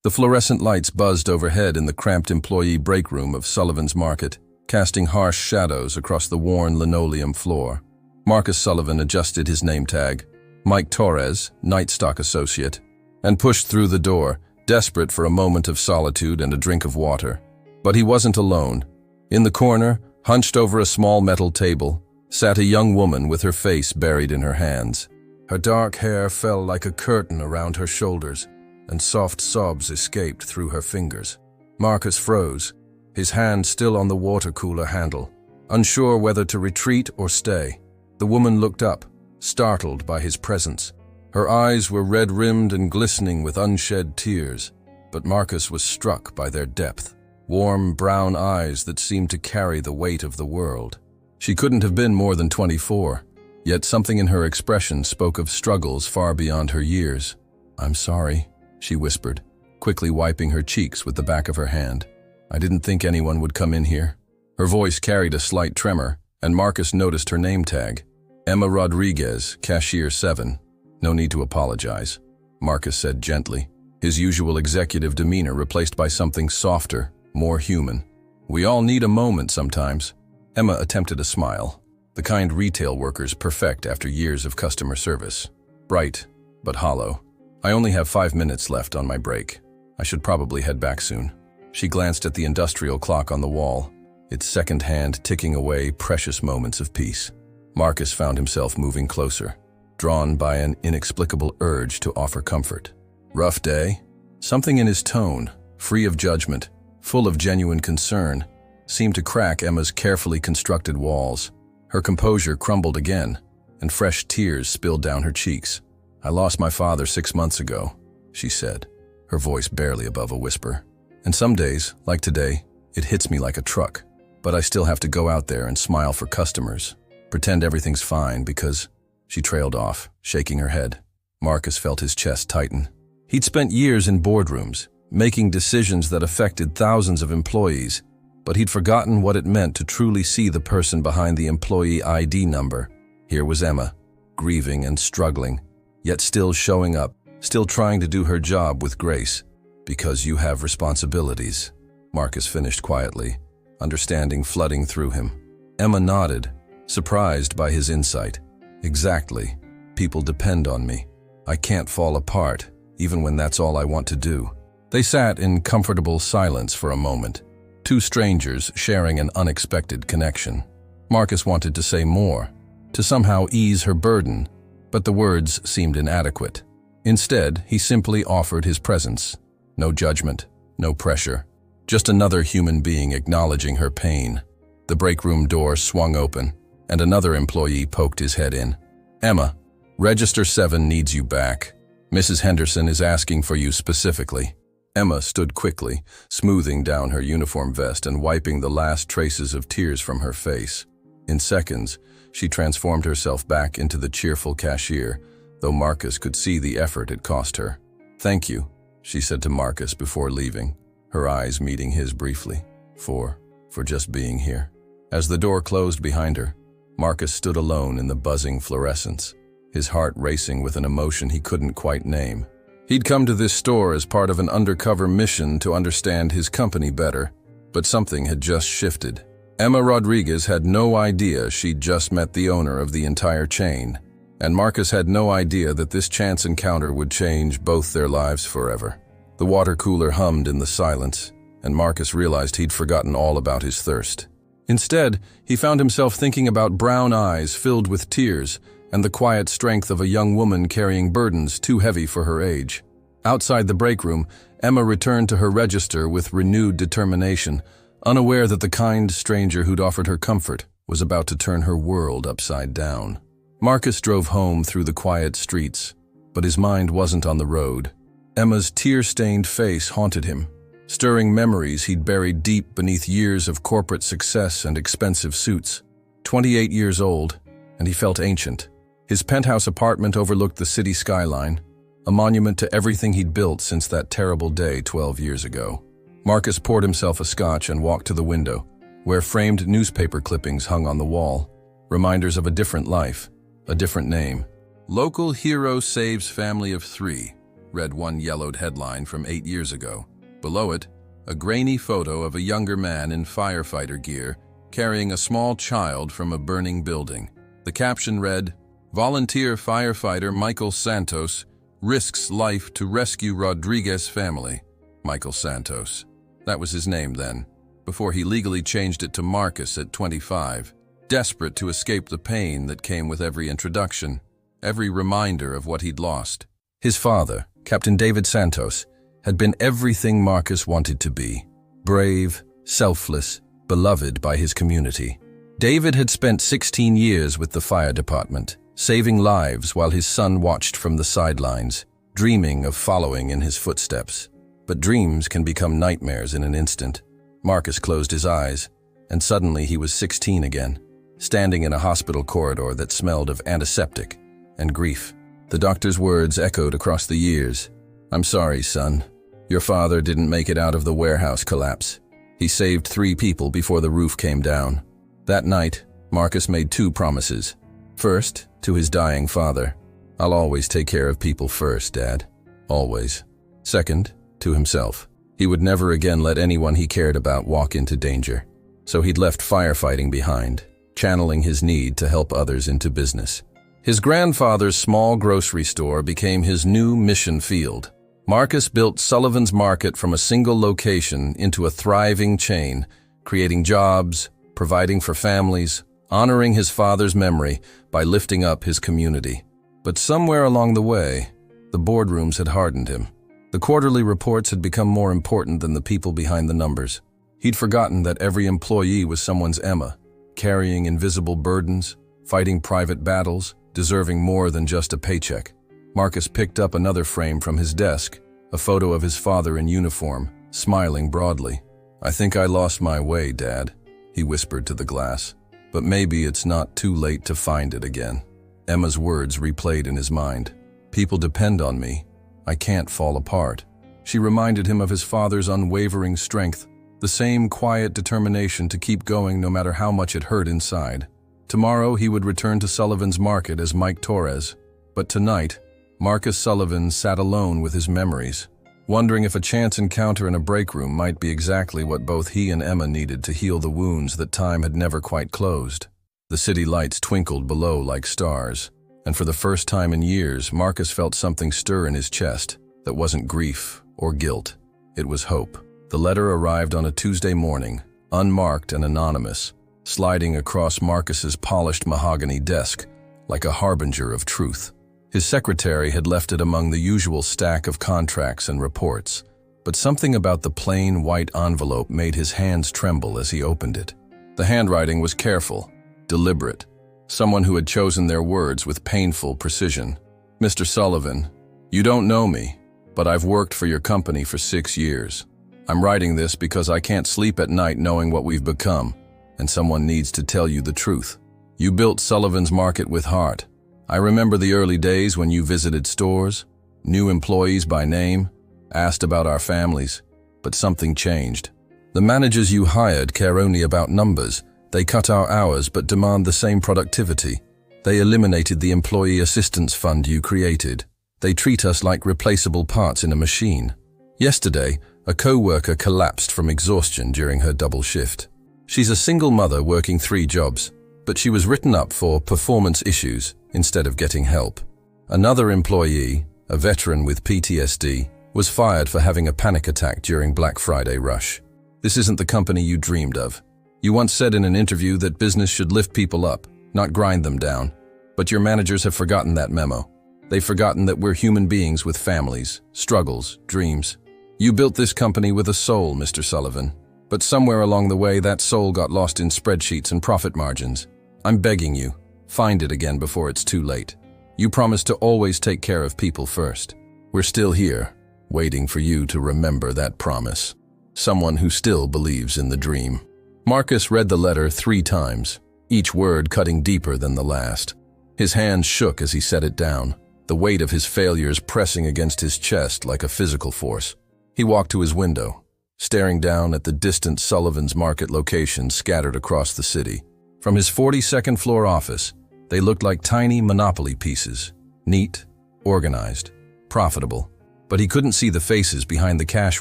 The fluorescent lights buzzed overhead in the cramped employee break room of Sullivan's Market, casting harsh shadows across the worn linoleum floor. Marcus Sullivan adjusted his name tag, Mike Torres, night stock associate, and pushed through the door, desperate for a moment of solitude and a drink of water. But he wasn't alone. In the corner, hunched over a small metal table, sat a young woman with her face buried in her hands. Her dark hair fell like a curtain around her shoulders, and soft sobs escaped through her fingers. Marcus froze, his hand still on the water cooler handle, unsure whether to retreat or stay. The woman looked up, startled by his presence. Her eyes were red-rimmed and glistening with unshed tears, but Marcus was struck by their depth. Warm, brown eyes that seemed to carry the weight of the world. She couldn't have been more than 24, yet something in her expression spoke of struggles far beyond her years. "I'm sorry," she whispered, quickly wiping her cheeks with the back of her hand. "I didn't think anyone would come in here." Her voice carried a slight tremor, and Marcus noticed her name tag. Emma Rodriguez, Cashier 7. "No need to apologize," Marcus said gently, his usual executive demeanor replaced by something softer, more human. "We all need a moment sometimes." Emma attempted a smile, the kind retail workers perfect after years of customer service. Bright, but hollow. "I only have 5 minutes left on my break. I should probably head back soon." She glanced at the industrial clock on the wall, its second hand ticking away precious moments of peace. Marcus found himself moving closer, drawn by an inexplicable urge to offer comfort. "Rough day?" Something in his tone, free of judgment, full of genuine concern, seemed to crack Emma's carefully constructed walls. Her composure crumbled again, and fresh tears spilled down her cheeks. "I lost my father 6 months ago," she said, her voice barely above a whisper. "And some days, like today, it hits me like a truck. But I still have to go out there and smile for customers, pretend everything's fine because..." She trailed off, shaking her head. Marcus felt his chest tighten. He'd spent years in boardrooms, making decisions that affected thousands of employees, but he'd forgotten what it meant to truly see the person behind the employee ID number. Here was Emma, grieving and struggling, yet still showing up, still trying to do her job with grace. "Because you have responsibilities," Marcus finished quietly, understanding flooding through him. Emma nodded, surprised by his insight. "Exactly. People depend on me. I can't fall apart, even when that's all I want to do." They sat in comfortable silence for a moment, two strangers sharing an unexpected connection. Marcus wanted to say more, to somehow ease her burden, but the words seemed inadequate. Instead, he simply offered his presence. No judgment, no pressure, just another human being acknowledging her pain. The break room door swung open, and another employee poked his head in. "Emma, Register 7 needs you back. Mrs. Henderson is asking for you specifically." Emma stood quickly, smoothing down her uniform vest and wiping the last traces of tears from her face. In seconds, she transformed herself back into the cheerful cashier, though Marcus could see the effort it cost her. "Thank you," she said to Marcus before leaving, her eyes meeting his briefly. For just being here." As the door closed behind her, Marcus stood alone in the buzzing fluorescence, his heart racing with an emotion he couldn't quite name. He'd come to this store as part of an undercover mission to understand his company better, but something had just shifted. Emma Rodriguez had no idea she'd just met the owner of the entire chain, and Marcus had no idea that this chance encounter would change both their lives forever. The water cooler hummed in the silence, and Marcus realized he'd forgotten all about his thirst. Instead, he found himself thinking about brown eyes filled with tears and the quiet strength of a young woman carrying burdens too heavy for her age. Outside the break room, Emma returned to her register with renewed determination, unaware that the kind stranger who'd offered her comfort was about to turn her world upside down. Marcus drove home through the quiet streets, but his mind wasn't on the road. Emma's tear-stained face haunted him, stirring memories he'd buried deep beneath years of corporate success and expensive suits. 28 years old, and he felt ancient. His penthouse apartment overlooked the city skyline, a monument to everything he'd built since that terrible day 12 years ago. Marcus poured himself a scotch and walked to the window, where framed newspaper clippings hung on the wall, reminders of a different life, a different name. "Local hero saves family of 3. read one yellowed headline from 8 years ago. Below it, a grainy photo of a younger man in firefighter gear carrying a small child from a burning building. The caption read, "Volunteer firefighter Michael Santos risks life to rescue Rodriguez family." Michael Santos. That was his name then, before he legally changed it to Marcus at 25, desperate to escape the pain that came with every introduction, every reminder of what he'd lost. His father, Captain David Santos, had been everything Marcus wanted to be: brave, selfless, beloved by his community. David had spent 16 years with the fire department, saving lives while his son watched from the sidelines, dreaming of following in his footsteps. But dreams can become nightmares in an instant. Marcus closed his eyes, and suddenly he was 16 again, standing in a hospital corridor that smelled of antiseptic and grief. The doctor's words echoed across the years. "I'm sorry, son. Your father didn't make it out of the warehouse collapse. He saved 3 people before the roof came down." That night, Marcus made 2 promises. First, to his dying father, "I'll always take care of people first, Dad. Always." Second, to himself, he would never again let anyone he cared about walk into danger. So he'd left firefighting behind, channeling his need to help others into business. His grandfather's small grocery store became his new mission field. Marcus built Sullivan's Market from a single location into a thriving chain, creating jobs, providing for families, honoring his father's memory by lifting up his community. But somewhere along the way, the boardrooms had hardened him. The quarterly reports had become more important than the people behind the numbers. He'd forgotten that every employee was someone's Emma, carrying invisible burdens, fighting private battles, deserving more than just a paycheck. Marcus picked up another frame from his desk, a photo of his father in uniform, smiling broadly. "I think I lost my way, Dad," he whispered to the glass. "But maybe it's not too late to find it again." Emma's words replayed in his mind. "People depend on me. I can't fall apart." She reminded him of his father's unwavering strength, the same quiet determination to keep going no matter how much it hurt inside. Tomorrow he would return to Sullivan's Market as Mike Torres, but tonight, Marcus Sullivan sat alone with his memories, wondering if a chance encounter in a break room might be exactly what both he and Emma needed to heal the wounds that time had never quite closed. The city lights twinkled below like stars, and for the first time in years, Marcus felt something stir in his chest that wasn't grief or guilt. It was hope. The letter arrived on a Tuesday morning, unmarked and anonymous, sliding across Marcus's polished mahogany desk like a harbinger of truth. His secretary had left it among the usual stack of contracts and reports, but something about the plain white envelope made his hands tremble as he opened it. The handwriting was careful, deliberate, someone who had chosen their words with painful precision. "Mr. Sullivan, you don't know me, but I've worked for your company for 6 years. I'm writing this because I can't sleep at night knowing what we've become, and someone needs to tell you the truth. You built Sullivan's Market with heart. I remember the early days when you visited stores, knew employees by name, asked about our families, but something changed. The managers you hired care only about numbers. They cut our hours but demand the same productivity. They eliminated the employee assistance fund you created. They treat us like replaceable parts in a machine. Yesterday, a co-worker collapsed from exhaustion during her double shift. She's a single mother working 3 jobs, but she was written up for performance issues instead of getting help. Another employee, a veteran with PTSD, was fired for having a panic attack during Black Friday rush. This isn't the company you dreamed of. You once said in an interview that business should lift people up, not grind them down. But your managers have forgotten that memo. They've forgotten that we're human beings with families, struggles, dreams. You built this company with a soul, Mr. Sullivan. But somewhere along the way, that soul got lost in spreadsheets and profit margins. I'm begging you, find it again before it's too late. You promised to always take care of people first. We're still here, waiting for you to remember that promise. Someone who still believes in the dream." Marcus read the letter 3 times, each word cutting deeper than the last. His hands shook as he set it down, the weight of his failures pressing against his chest like a physical force. He walked to his window, staring down at the distant Sullivan's Market locations scattered across the city. From his 42nd floor office, they looked like tiny Monopoly pieces, neat, organized, profitable. But he couldn't see the faces behind the cash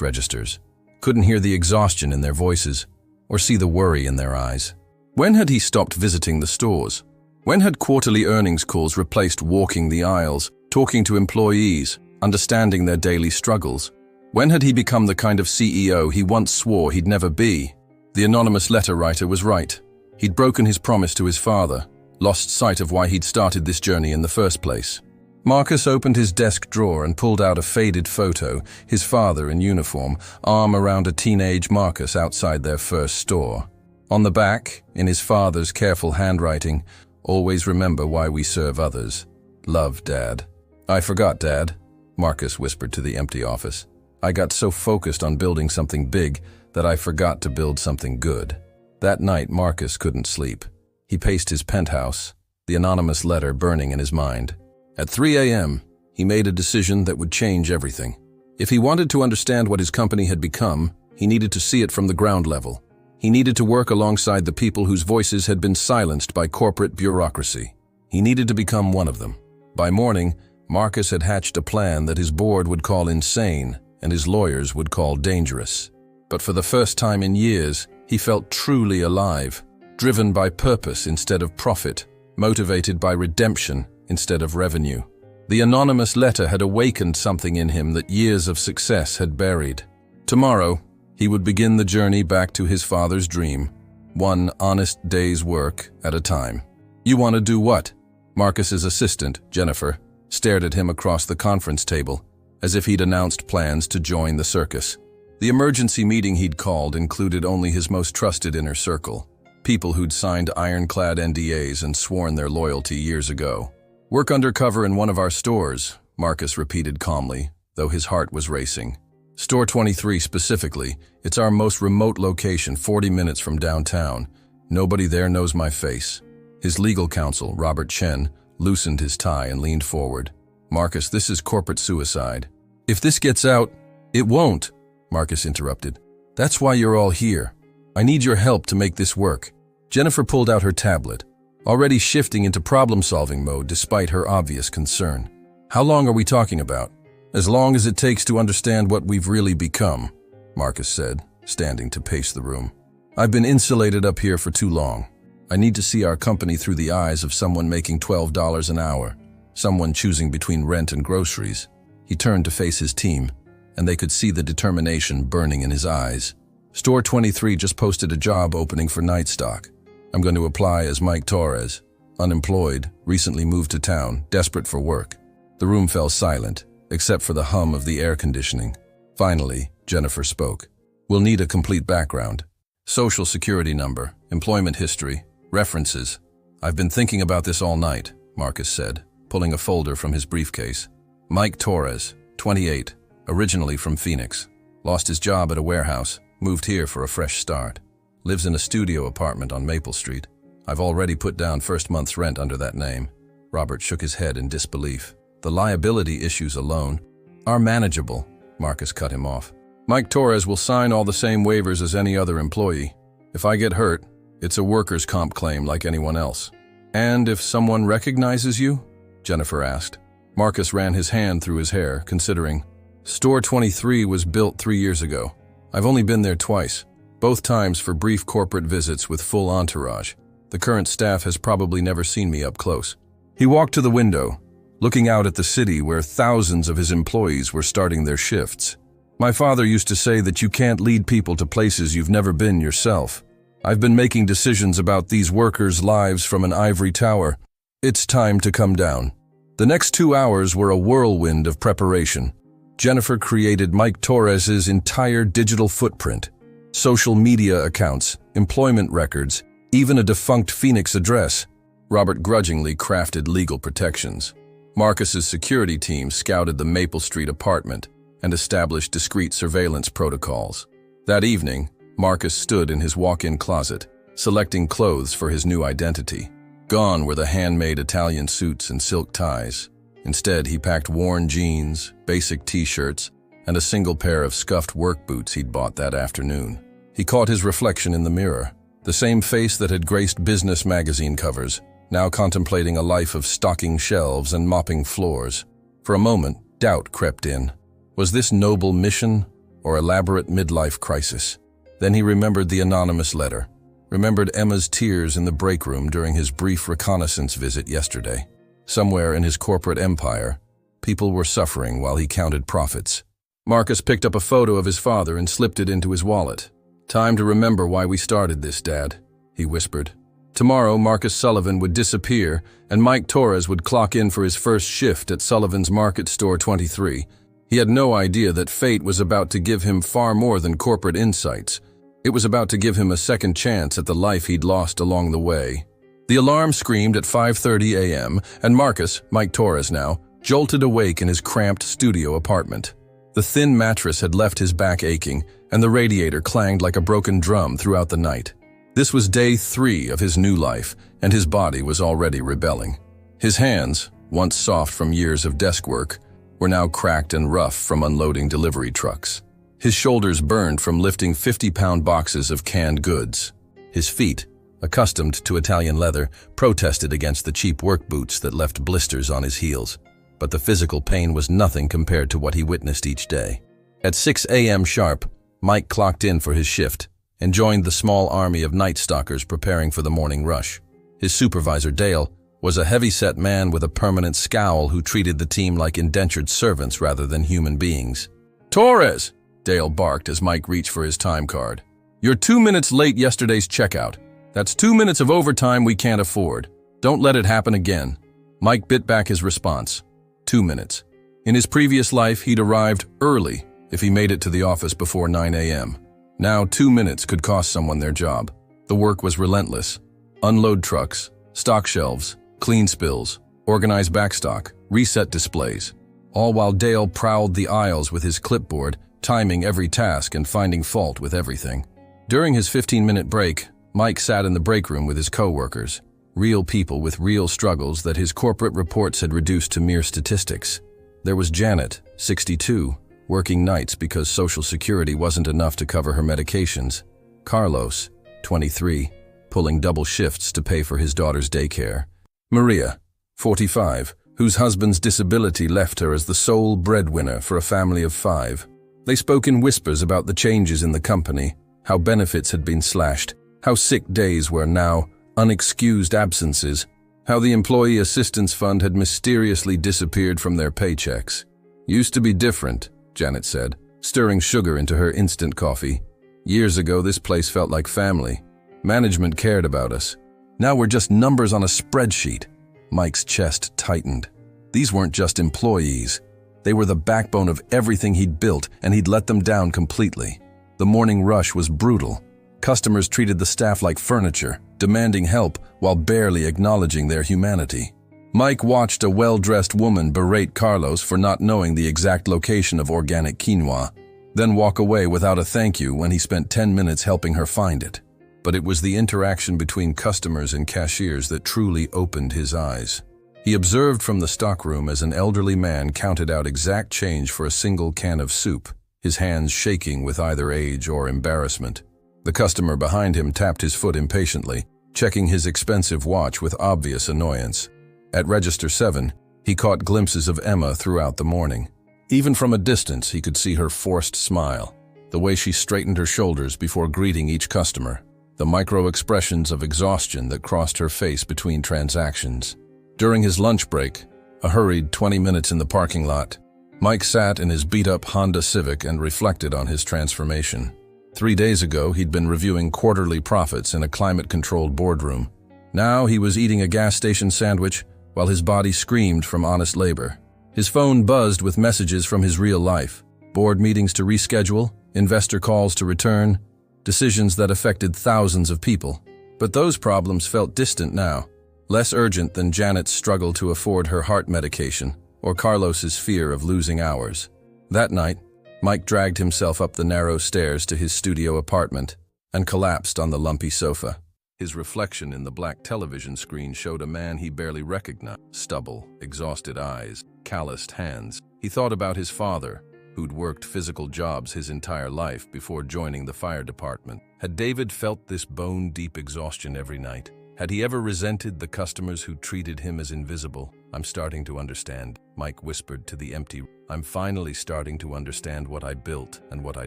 registers, couldn't hear the exhaustion in their voices, or see the worry in their eyes. When had he stopped visiting the stores? When had quarterly earnings calls replaced walking the aisles, talking to employees, understanding their daily struggles? When had he become the kind of CEO he once swore he'd never be? The anonymous letter writer was right. He'd broken his promise to his father, lost sight of why he'd started this journey in the first place. Marcus opened his desk drawer and pulled out a faded photo, his father in uniform, arm around a teenage Marcus outside their first store. On the back, in his father's careful handwriting, "Always remember why we serve others. Love, Dad." "I forgot, Dad," Marcus whispered to the empty office. "I got so focused on building something big that I forgot to build something good." That night, Marcus couldn't sleep. He paced his penthouse, the anonymous letter burning in his mind. At 3 a.m., he made a decision that would change everything. If he wanted to understand what his company had become, he needed to see it from the ground level. He needed to work alongside the people whose voices had been silenced by corporate bureaucracy. He needed to become one of them. By morning, Marcus had hatched a plan that his board would call insane and his lawyers would call dangerous. But for the first time in years, he felt truly alive, driven by purpose instead of profit, motivated by redemption instead of revenue. The anonymous letter had awakened something in him that years of success had buried. Tomorrow, he would begin the journey back to his father's dream, one honest day's work at a time. "You want to do what?" Marcus's assistant, Jennifer, stared at him across the conference table, as if he'd announced plans to join the circus. The emergency meeting he'd called included only his most trusted inner circle, people who'd signed ironclad NDAs and sworn their loyalty years ago. "Work undercover in one of our stores," Marcus repeated calmly, though his heart was racing. "Store 23 specifically. It's our most remote location, 40 minutes from downtown. Nobody there knows my face." His legal counsel, Robert Chen, loosened his tie and leaned forward. "Marcus, this is corporate suicide." "If this gets out—" "It won't," Marcus interrupted. "That's why you're all here. I need your help to make this work." Jennifer pulled out her tablet, already shifting into problem-solving mode despite her obvious concern. "How long are we talking about?" "As long as it takes to understand what we've really become," Marcus said, standing to pace the room. "I've been insulated up here for too long. I need to see our company through the eyes of someone making $12 an hour, someone choosing between rent and groceries." He turned to face his team, and they could see the determination burning in his eyes. "Store 23 just posted a job opening for night stock. I'm going to apply as Mike Torres, unemployed, recently moved to town, desperate for work." The room fell silent, except for the hum of the air conditioning. Finally, Jennifer spoke. "We'll need a complete background. Social security number, employment history, references." "I've been thinking about this all night," Marcus said, pulling a folder from his briefcase. "Mike Torres, 28, originally from Phoenix. Lost his job at a warehouse, moved here for a fresh start. Lives in a studio apartment on Maple Street. I've already put down first month's rent under that name." Robert shook his head in disbelief. "The liability issues alone are manageable," Marcus cut him off. "Mike Torres will sign all the same waivers as any other employee. If I get hurt, it's a workers' comp claim like anyone else." "And if someone recognizes you?" Jennifer asked. Marcus ran his hand through his hair, considering. "Store 23 was built 3 years ago. I've only been there twice, both times for brief corporate visits with full entourage. The current staff has probably never seen me up close." He walked to the window, looking out at the city where thousands of his employees were starting their shifts. "My father used to say that you can't lead people to places you've never been yourself. I've been making decisions about these workers' lives from an ivory tower. It's time to come down." The next 2 hours were a whirlwind of preparation. Jennifer created Mike Torres's entire digital footprint, social media accounts, employment records, even a defunct Phoenix address. Robert grudgingly crafted legal protections. Marcus's security team scouted the Maple Street apartment and established discreet surveillance protocols. That evening, Marcus stood in his walk-in closet, selecting clothes for his new identity. Gone were the handmade Italian suits and silk ties. Instead, he packed worn jeans, basic t-shirts, and a single pair of scuffed work boots he'd bought that afternoon. He caught his reflection in the mirror, the same face that had graced business magazine covers, now contemplating a life of stocking shelves and mopping floors. For a moment, doubt crept in. Was this noble mission or elaborate midlife crisis? Then he remembered the anonymous letter, remembered Emma's tears in the break room during his brief reconnaissance visit yesterday. Somewhere in his corporate empire, people were suffering while he counted profits. Marcus picked up a photo of his father and slipped it into his wallet. "Time to remember why we started this, Dad," he whispered. Tomorrow, Marcus Sullivan would disappear, and Mike Torres would clock in for his first shift at Sullivan's Market Store 23. He had no idea that fate was about to give him far more than corporate insights. It was about to give him a second chance at the life he'd lost along the way. The alarm screamed at 5:30 a.m., and Marcus, Mike Torres now, jolted awake in his cramped studio apartment. The thin mattress had left his back aching, and the radiator clanged like a broken drum throughout the night. This was day 3 of his new life, and his body was already rebelling. His hands, once soft from years of desk work, were now cracked and rough from unloading delivery trucks. His shoulders burned from lifting 50-pound boxes of canned goods. His feet, accustomed to Italian leather, protested against the cheap work boots that left blisters on his heels. But the physical pain was nothing compared to what he witnessed each day. At 6 a.m. sharp, Mike clocked in for his shift and joined the small army of night stalkers preparing for the morning rush. His supervisor, Dale, was a heavy-set man with a permanent scowl who treated the team like indentured servants rather than human beings. "Torres!" Dale barked as Mike reached for his time card. "You're 2 minutes late yesterday's checkout. That's 2 minutes of overtime we can't afford. Don't let it happen again." Mike bit back his response. 2 minutes. In his previous life, he'd arrived early if he made it to the office before 9 a.m. Now 2 minutes could cost someone their job. The work was relentless. Unload trucks, stock shelves, clean spills, organize backstock, reset displays. All while Dale prowled the aisles with his clipboard, timing every task and finding fault with everything. During his 15-minute break, Mike sat in the break room with his coworkers, real people with real struggles that his corporate reports had reduced to mere statistics. There was Janet, 62, working nights because Social Security wasn't enough to cover her medications. Carlos, 23, pulling double shifts to pay for his daughter's daycare. Maria, 45, whose husband's disability left her as the sole breadwinner for a family of 5. They spoke in whispers about the changes in the company, how benefits had been slashed, how sick days were now unexcused absences, how the Employee Assistance Fund had mysteriously disappeared from their paychecks. "Used to be different," Janet said, stirring sugar into her instant coffee. "Years ago, this place felt like family. Management cared about us. Now we're just numbers on a spreadsheet." Mike's chest tightened. These weren't just employees. They were the backbone of everything he'd built, and he'd let them down completely. The morning rush was brutal. Customers treated the staff like furniture, demanding help while barely acknowledging their humanity. Mike watched a well-dressed woman berate Carlos for not knowing the exact location of organic quinoa, then walk away without a thank you when he spent 10 minutes helping her find it. But it was the interaction between customers and cashiers that truly opened his eyes. He observed from the stockroom as an elderly man counted out exact change for a single can of soup, his hands shaking with either age or embarrassment. The customer behind him tapped his foot impatiently, checking his expensive watch with obvious annoyance. At Register 7, he caught glimpses of Emma throughout the morning. Even from a distance, he could see her forced smile, the way she straightened her shoulders before greeting each customer, the micro-expressions of exhaustion that crossed her face between transactions. During his lunch break, a hurried 20 minutes in the parking lot, Mike sat in his beat-up Honda Civic and reflected on his transformation. 3 days ago, he'd been reviewing quarterly profits in a climate-controlled boardroom. Now he was eating a gas station sandwich while his body screamed from honest labor. His phone buzzed with messages from his real life, board meetings to reschedule, investor calls to return, decisions that affected thousands of people. But those problems felt distant now, less urgent than Janet's struggle to afford her heart medication or Carlos's fear of losing hours. That night, Mike dragged himself up the narrow stairs to his studio apartment and collapsed on the lumpy sofa. His reflection in the black television screen showed a man he barely recognized. Stubble, exhausted eyes, calloused hands. He thought about his father, who'd worked physical jobs his entire life before joining the fire department. Had David felt this bone-deep exhaustion every night? Had he ever resented the customers who treated him as invisible? "I'm starting to understand," Mike whispered to the empty I'm finally starting to understand what I built and what I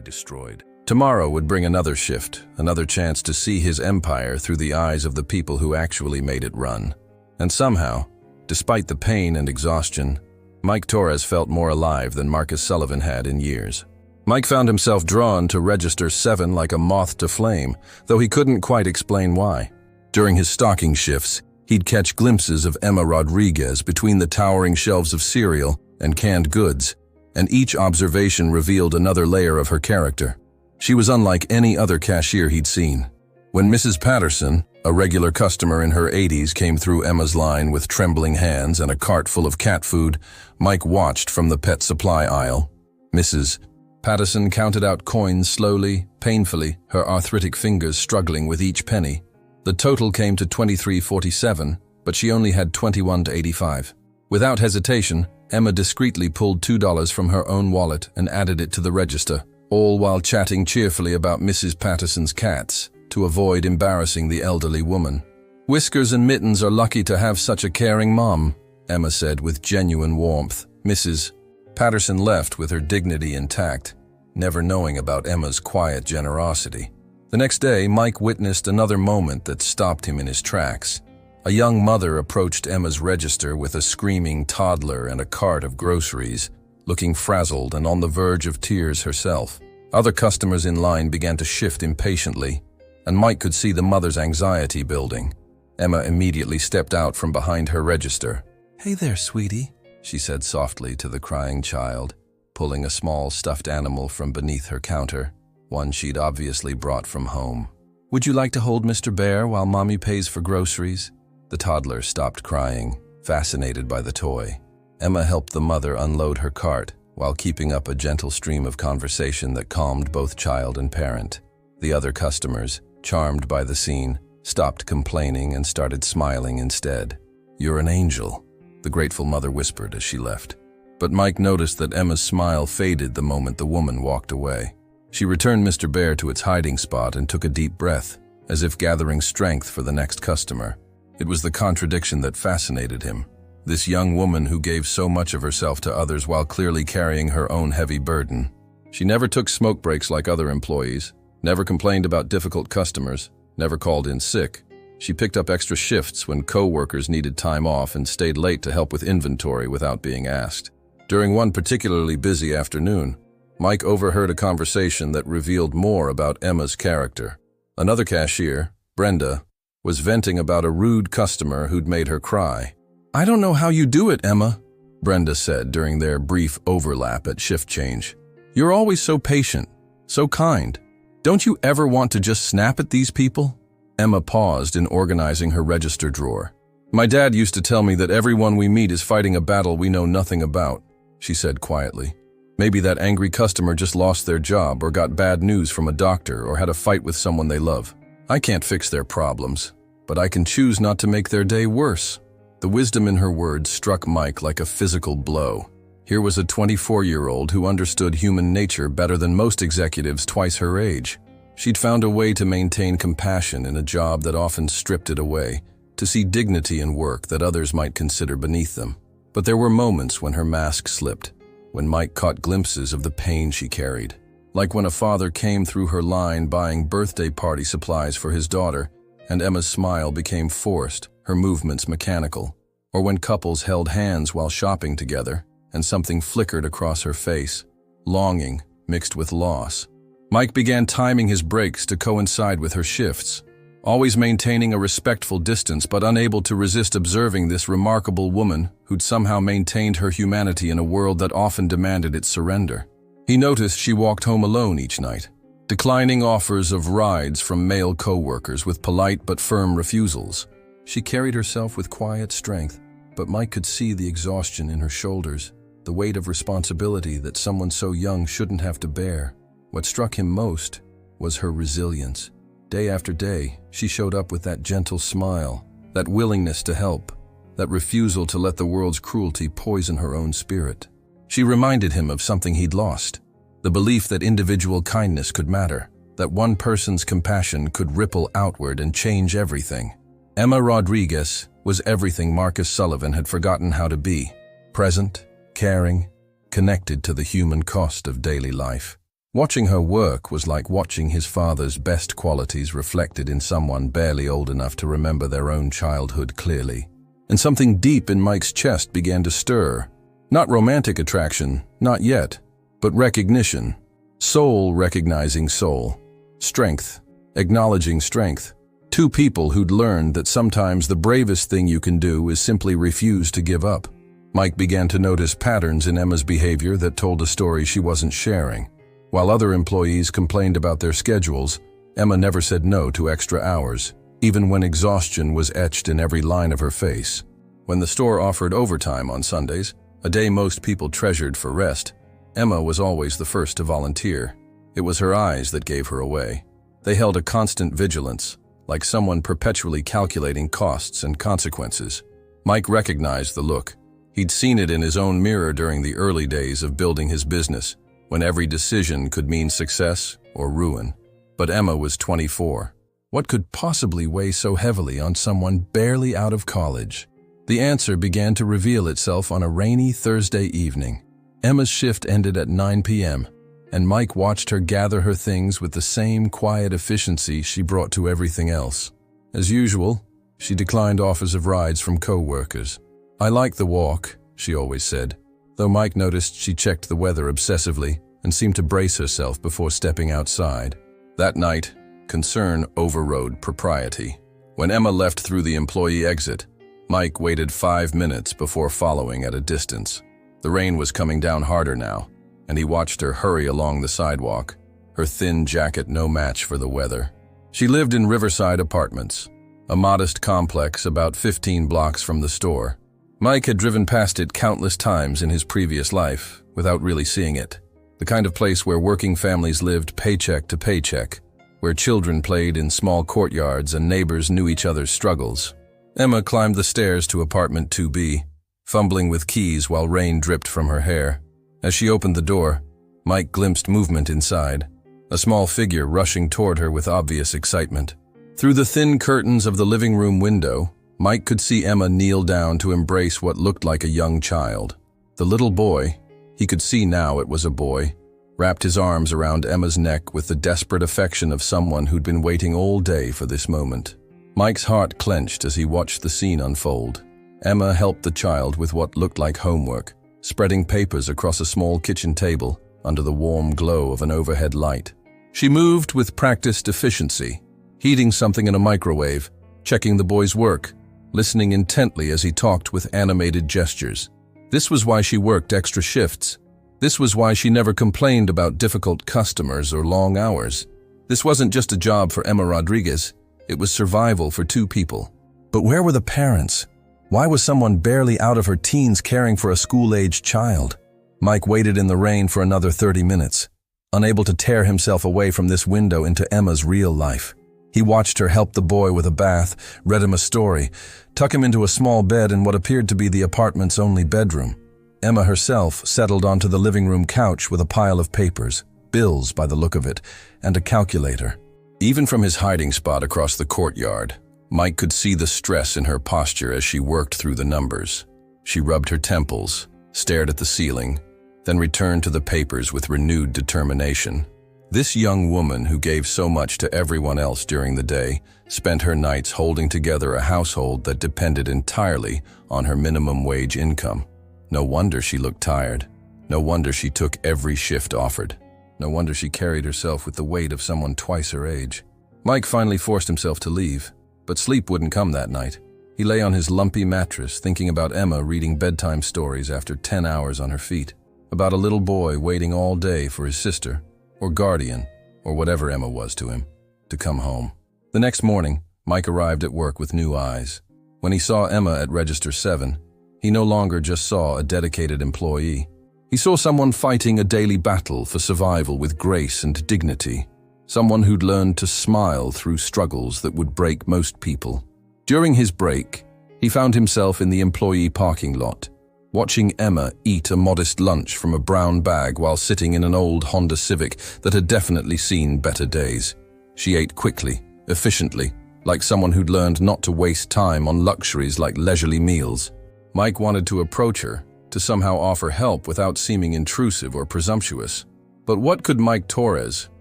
destroyed. Tomorrow would bring another shift, another chance to see his empire through the eyes of the people who actually made it run. And somehow, despite the pain and exhaustion, Mike Torres felt more alive than Marcus Sullivan had in years. Mike found himself drawn to Register 7 like a moth to flame, though he couldn't quite explain why. During his stocking shifts, he'd catch glimpses of Emma Rodriguez between the towering shelves of cereal and canned goods, and each observation revealed another layer of her character. She was unlike any other cashier he'd seen. When Mrs. Patterson, a regular customer in her 80s, came through Emma's line with trembling hands and a cart full of cat food, Mike watched from the pet supply aisle. Mrs. Patterson counted out coins slowly, painfully, her arthritic fingers struggling with each penny. The total came to $23.47, but she only had $21.85. Without hesitation, Emma discreetly pulled $2 from her own wallet and added it to the register, all while chatting cheerfully about Mrs. Patterson's cats, to avoid embarrassing the elderly woman. "Whiskers and Mittens are lucky to have such a caring mom," Emma said with genuine warmth. Mrs. Patterson left with her dignity intact, never knowing about Emma's quiet generosity. The next day, Mike witnessed another moment that stopped him in his tracks. A young mother approached Emma's register with a screaming toddler and a cart of groceries, looking frazzled and on the verge of tears herself. Other customers in line began to shift impatiently, and Mike could see the mother's anxiety building. Emma immediately stepped out from behind her register. "Hey there, sweetie," she said softly to the crying child, pulling a small stuffed animal from beneath her counter, one she'd obviously brought from home. "Would you like to hold Mr. Bear while Mommy pays for groceries?" The toddler stopped crying, fascinated by the toy. Emma helped the mother unload her cart, while keeping up a gentle stream of conversation that calmed both child and parent. The other customers, charmed by the scene, stopped complaining and started smiling instead. "You're an angel," the grateful mother whispered as she left. But Mike noticed that Emma's smile faded the moment the woman walked away. She returned Mr. Bear to its hiding spot and took a deep breath, as if gathering strength for the next customer. It was the contradiction that fascinated him. This young woman who gave so much of herself to others while clearly carrying her own heavy burden. She never took smoke breaks like other employees, never complained about difficult customers, never called in sick. She picked up extra shifts when co-workers needed time off and stayed late to help with inventory without being asked. During one particularly busy afternoon, Mike overheard a conversation that revealed more about Emma's character. Another cashier, Brenda, was venting about a rude customer who'd made her cry. "I don't know how you do it, Emma," Brenda said during their brief overlap at shift change. "You're always so patient, so kind. Don't you ever want to just snap at these people?" Emma paused in organizing her register drawer. "My dad used to tell me that everyone we meet is fighting a battle we know nothing about," she said quietly. "Maybe that angry customer just lost their job or got bad news from a doctor or had a fight with someone they love. I can't fix their problems, but I can choose not to make their day worse." The wisdom in her words struck Mike like a physical blow. Here was a 24-year-old who understood human nature better than most executives twice her age. She'd found a way to maintain compassion in a job that often stripped it away, to see dignity in work that others might consider beneath them. But there were moments when her mask slipped, when Mike caught glimpses of the pain she carried. Like when a father came through her line buying birthday party supplies for his daughter, and Emma's smile became forced, her movements mechanical. Or when couples held hands while shopping together, and something flickered across her face, longing mixed with loss. Mike began timing his breaks to coincide with her shifts, always maintaining a respectful distance but unable to resist observing this remarkable woman who'd somehow maintained her humanity in a world that often demanded its surrender. He noticed she walked home alone each night, declining offers of rides from male co-workers with polite but firm refusals. She carried herself with quiet strength, but Mike could see the exhaustion in her shoulders, the weight of responsibility that someone so young shouldn't have to bear. What struck him most was her resilience. Day after day, she showed up with that gentle smile, that willingness to help, that refusal to let the world's cruelty poison her own spirit. She reminded him of something he'd lost, the belief that individual kindness could matter, that one person's compassion could ripple outward and change everything. Emma Rodriguez was everything Marcus Sullivan had forgotten how to be: present, caring, connected to the human cost of daily life. Watching her work was like watching his father's best qualities reflected in someone barely old enough to remember their own childhood clearly. And something deep in Mike's chest began to stir. Not romantic attraction, not yet, but recognition. Soul recognizing soul. Strength, acknowledging strength. Two people who'd learned that sometimes the bravest thing you can do is simply refuse to give up. Mike began to notice patterns in Emma's behavior that told a story she wasn't sharing. While other employees complained about their schedules, Emma never said no to extra hours, even when exhaustion was etched in every line of her face. When the store offered overtime on Sundays, a day most people treasured for rest, Emma was always the first to volunteer. It was her eyes that gave her away. They held a constant vigilance, like someone perpetually calculating costs and consequences. Mike recognized the look. He'd seen it in his own mirror during the early days of building his business, when every decision could mean success or ruin. But Emma was 24. What could possibly weigh so heavily on someone barely out of college? The answer began to reveal itself on a rainy Thursday evening. Emma's shift ended at 9 p.m., and Mike watched her gather her things with the same quiet efficiency she brought to everything else. As usual, she declined offers of rides from co-workers. "I like the walk," she always said, though Mike noticed she checked the weather obsessively and seemed to brace herself before stepping outside. That night, concern overrode propriety. When Emma left through the employee exit, Mike waited 5 minutes before following at a distance. The rain was coming down harder now, and he watched her hurry along the sidewalk, her thin jacket no match for the weather. She lived in Riverside Apartments, a modest complex about 15 blocks from the store. Mike had driven past it countless times in his previous life, without really seeing it. The kind of place where working families lived paycheck to paycheck, where children played in small courtyards and neighbors knew each other's struggles. Emma climbed the stairs to apartment 2B, fumbling with keys while rain dripped from her hair. As she opened the door, Mike glimpsed movement inside, a small figure rushing toward her with obvious excitement. Through the thin curtains of the living room window, Mike could see Emma kneel down to embrace what looked like a young child. The little boy, he could see now it was a boy, wrapped his arms around Emma's neck with the desperate affection of someone who'd been waiting all day for this moment. Mike's heart clenched as he watched the scene unfold. Emma helped the child with what looked like homework, spreading papers across a small kitchen table under the warm glow of an overhead light. She moved with practiced efficiency, heating something in a microwave, checking the boy's work, listening intently as he talked with animated gestures. This was why she worked extra shifts. This was why she never complained about difficult customers or long hours. This wasn't just a job for Emma Rodriguez, it was survival for two people. But where were the parents? Why was someone barely out of her teens caring for a school-aged child? Mike waited in the rain for another 30 minutes, unable to tear himself away from this window into Emma's real life. He watched her help the boy with a bath, read him a story, tuck him into a small bed in what appeared to be the apartment's only bedroom. Emma herself settled onto the living room couch with a pile of papers, bills by the look of it, and a calculator. Even from his hiding spot across the courtyard, Mike could see the stress in her posture as she worked through the numbers. She rubbed her temples, stared at the ceiling, then returned to the papers with renewed determination. This young woman who gave so much to everyone else during the day spent her nights holding together a household that depended entirely on her minimum wage income. No wonder she looked tired. No wonder she took every shift offered. No wonder she carried herself with the weight of someone twice her age. Mike finally forced himself to leave, but sleep wouldn't come that night. He lay on his lumpy mattress thinking about Emma reading bedtime stories after 10 hours on her feet, about a little boy waiting all day for his sister, or guardian, or whatever Emma was to him, to come home. The next morning, Mike arrived at work with new eyes. When he saw Emma at Register 7, he no longer just saw a dedicated employee. He saw someone fighting a daily battle for survival with grace and dignity, someone who'd learned to smile through struggles that would break most people. During his break, he found himself in the employee parking lot, watching Emma eat a modest lunch from a brown bag while sitting in an old Honda Civic that had definitely seen better days. She ate quickly, efficiently, like someone who'd learned not to waste time on luxuries like leisurely meals. Mike wanted to approach her, to somehow offer help without seeming intrusive or presumptuous. But what could Mike Torres,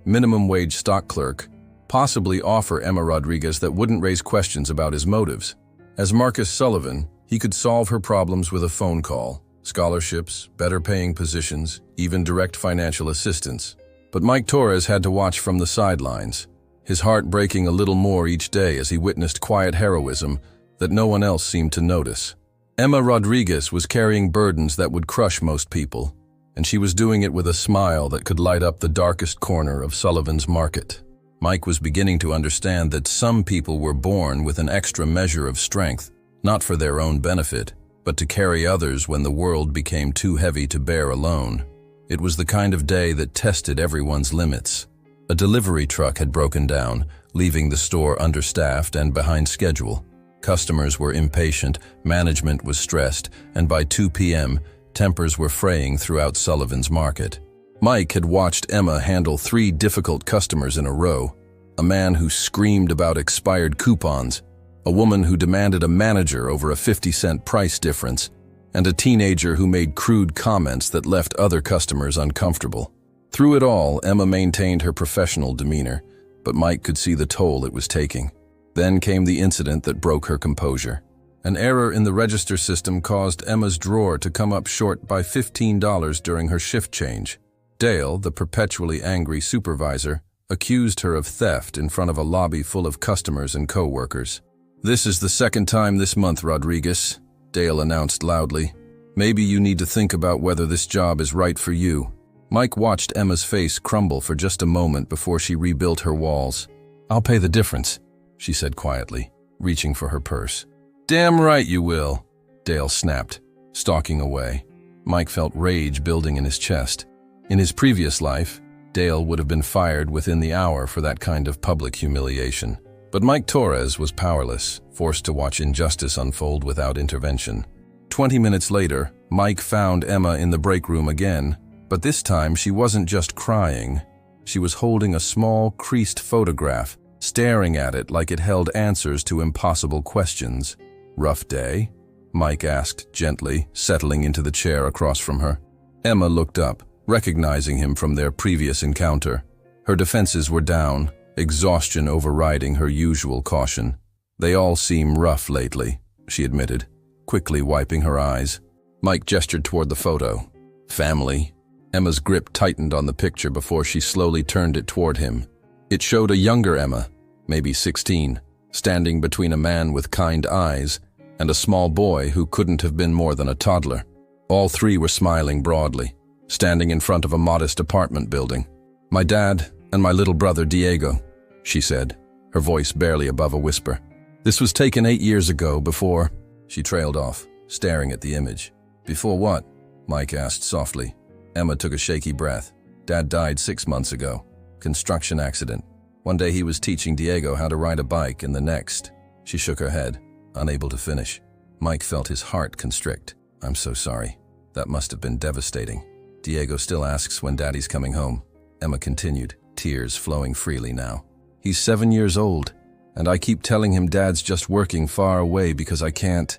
minimum wage stock clerk, possibly offer Emma Rodriguez that wouldn't raise questions about his motives? As Marcus Sullivan, he could solve her problems with a phone call, scholarships, better paying positions, even direct financial assistance. But Mike Torres had to watch from the sidelines, his heart breaking a little more each day as he witnessed quiet heroism that no one else seemed to notice. Emma Rodriguez was carrying burdens that would crush most people, and she was doing it with a smile that could light up the darkest corner of Sullivan's Market. Mike was beginning to understand that some people were born with an extra measure of strength, not for their own benefit, but to carry others when the world became too heavy to bear alone. It was the kind of day that tested everyone's limits. A delivery truck had broken down, leaving the store understaffed and behind schedule. Customers were impatient, management was stressed, and by 2 p.m., tempers were fraying throughout Sullivan's Market. Mike had watched Emma handle 3 difficult customers in a row: a man who screamed about expired coupons, a woman who demanded a manager over a 50-cent price difference, and a teenager who made crude comments that left other customers uncomfortable. Through it all, Emma maintained her professional demeanor, but Mike could see the toll it was taking. Then came the incident that broke her composure. An error in the register system caused Emma's drawer to come up short by $15 during her shift change. Dale, the perpetually angry supervisor, accused her of theft in front of a lobby full of customers and co-workers. "This is the second time this month, Rodriguez," Dale announced loudly. "Maybe you need to think about whether this job is right for you." Mike watched Emma's face crumble for just a moment before she rebuilt her walls. "I'll pay the difference," she said quietly, reaching for her purse. "Damn right you will," Dale snapped, stalking away. Mike felt rage building in his chest. In his previous life, Dale would have been fired within the hour for that kind of public humiliation. But Mike Torres was powerless, forced to watch injustice unfold without intervention. 20 minutes later, Mike found Emma in the break room again, but this time she wasn't just crying. She was holding a small, creased photograph, staring at it like it held answers to impossible questions. "Rough day?" Mike asked gently, settling into the chair across from her. Emma looked up, recognizing him from their previous encounter. Her defenses were down, exhaustion overriding her usual caution. "They all seem rough lately," she admitted, quickly wiping her eyes. Mike gestured toward the photo. "Family." Emma's grip tightened on the picture before she slowly turned it toward him. It showed a younger Emma, maybe 16, standing between a man with kind eyes and a small boy who couldn't have been more than a toddler. All 3 were smiling broadly, standing in front of a modest apartment building. "My dad and my little brother Diego," she said, her voice barely above a whisper. "This was taken 8 years ago before—" She trailed off, staring at the image. "Before what?" Mike asked softly. Emma took a shaky breath. "Dad died 6 months ago. Construction accident. One day he was teaching Diego how to ride a bike, and the next—" She shook her head, unable to finish. Mike felt his heart constrict. "I'm so sorry. That must have been devastating. Diego still asks when Daddy's coming home," Emma continued, tears flowing freely now. "He's 7 years old, and I keep telling him Dad's just working far away because I can't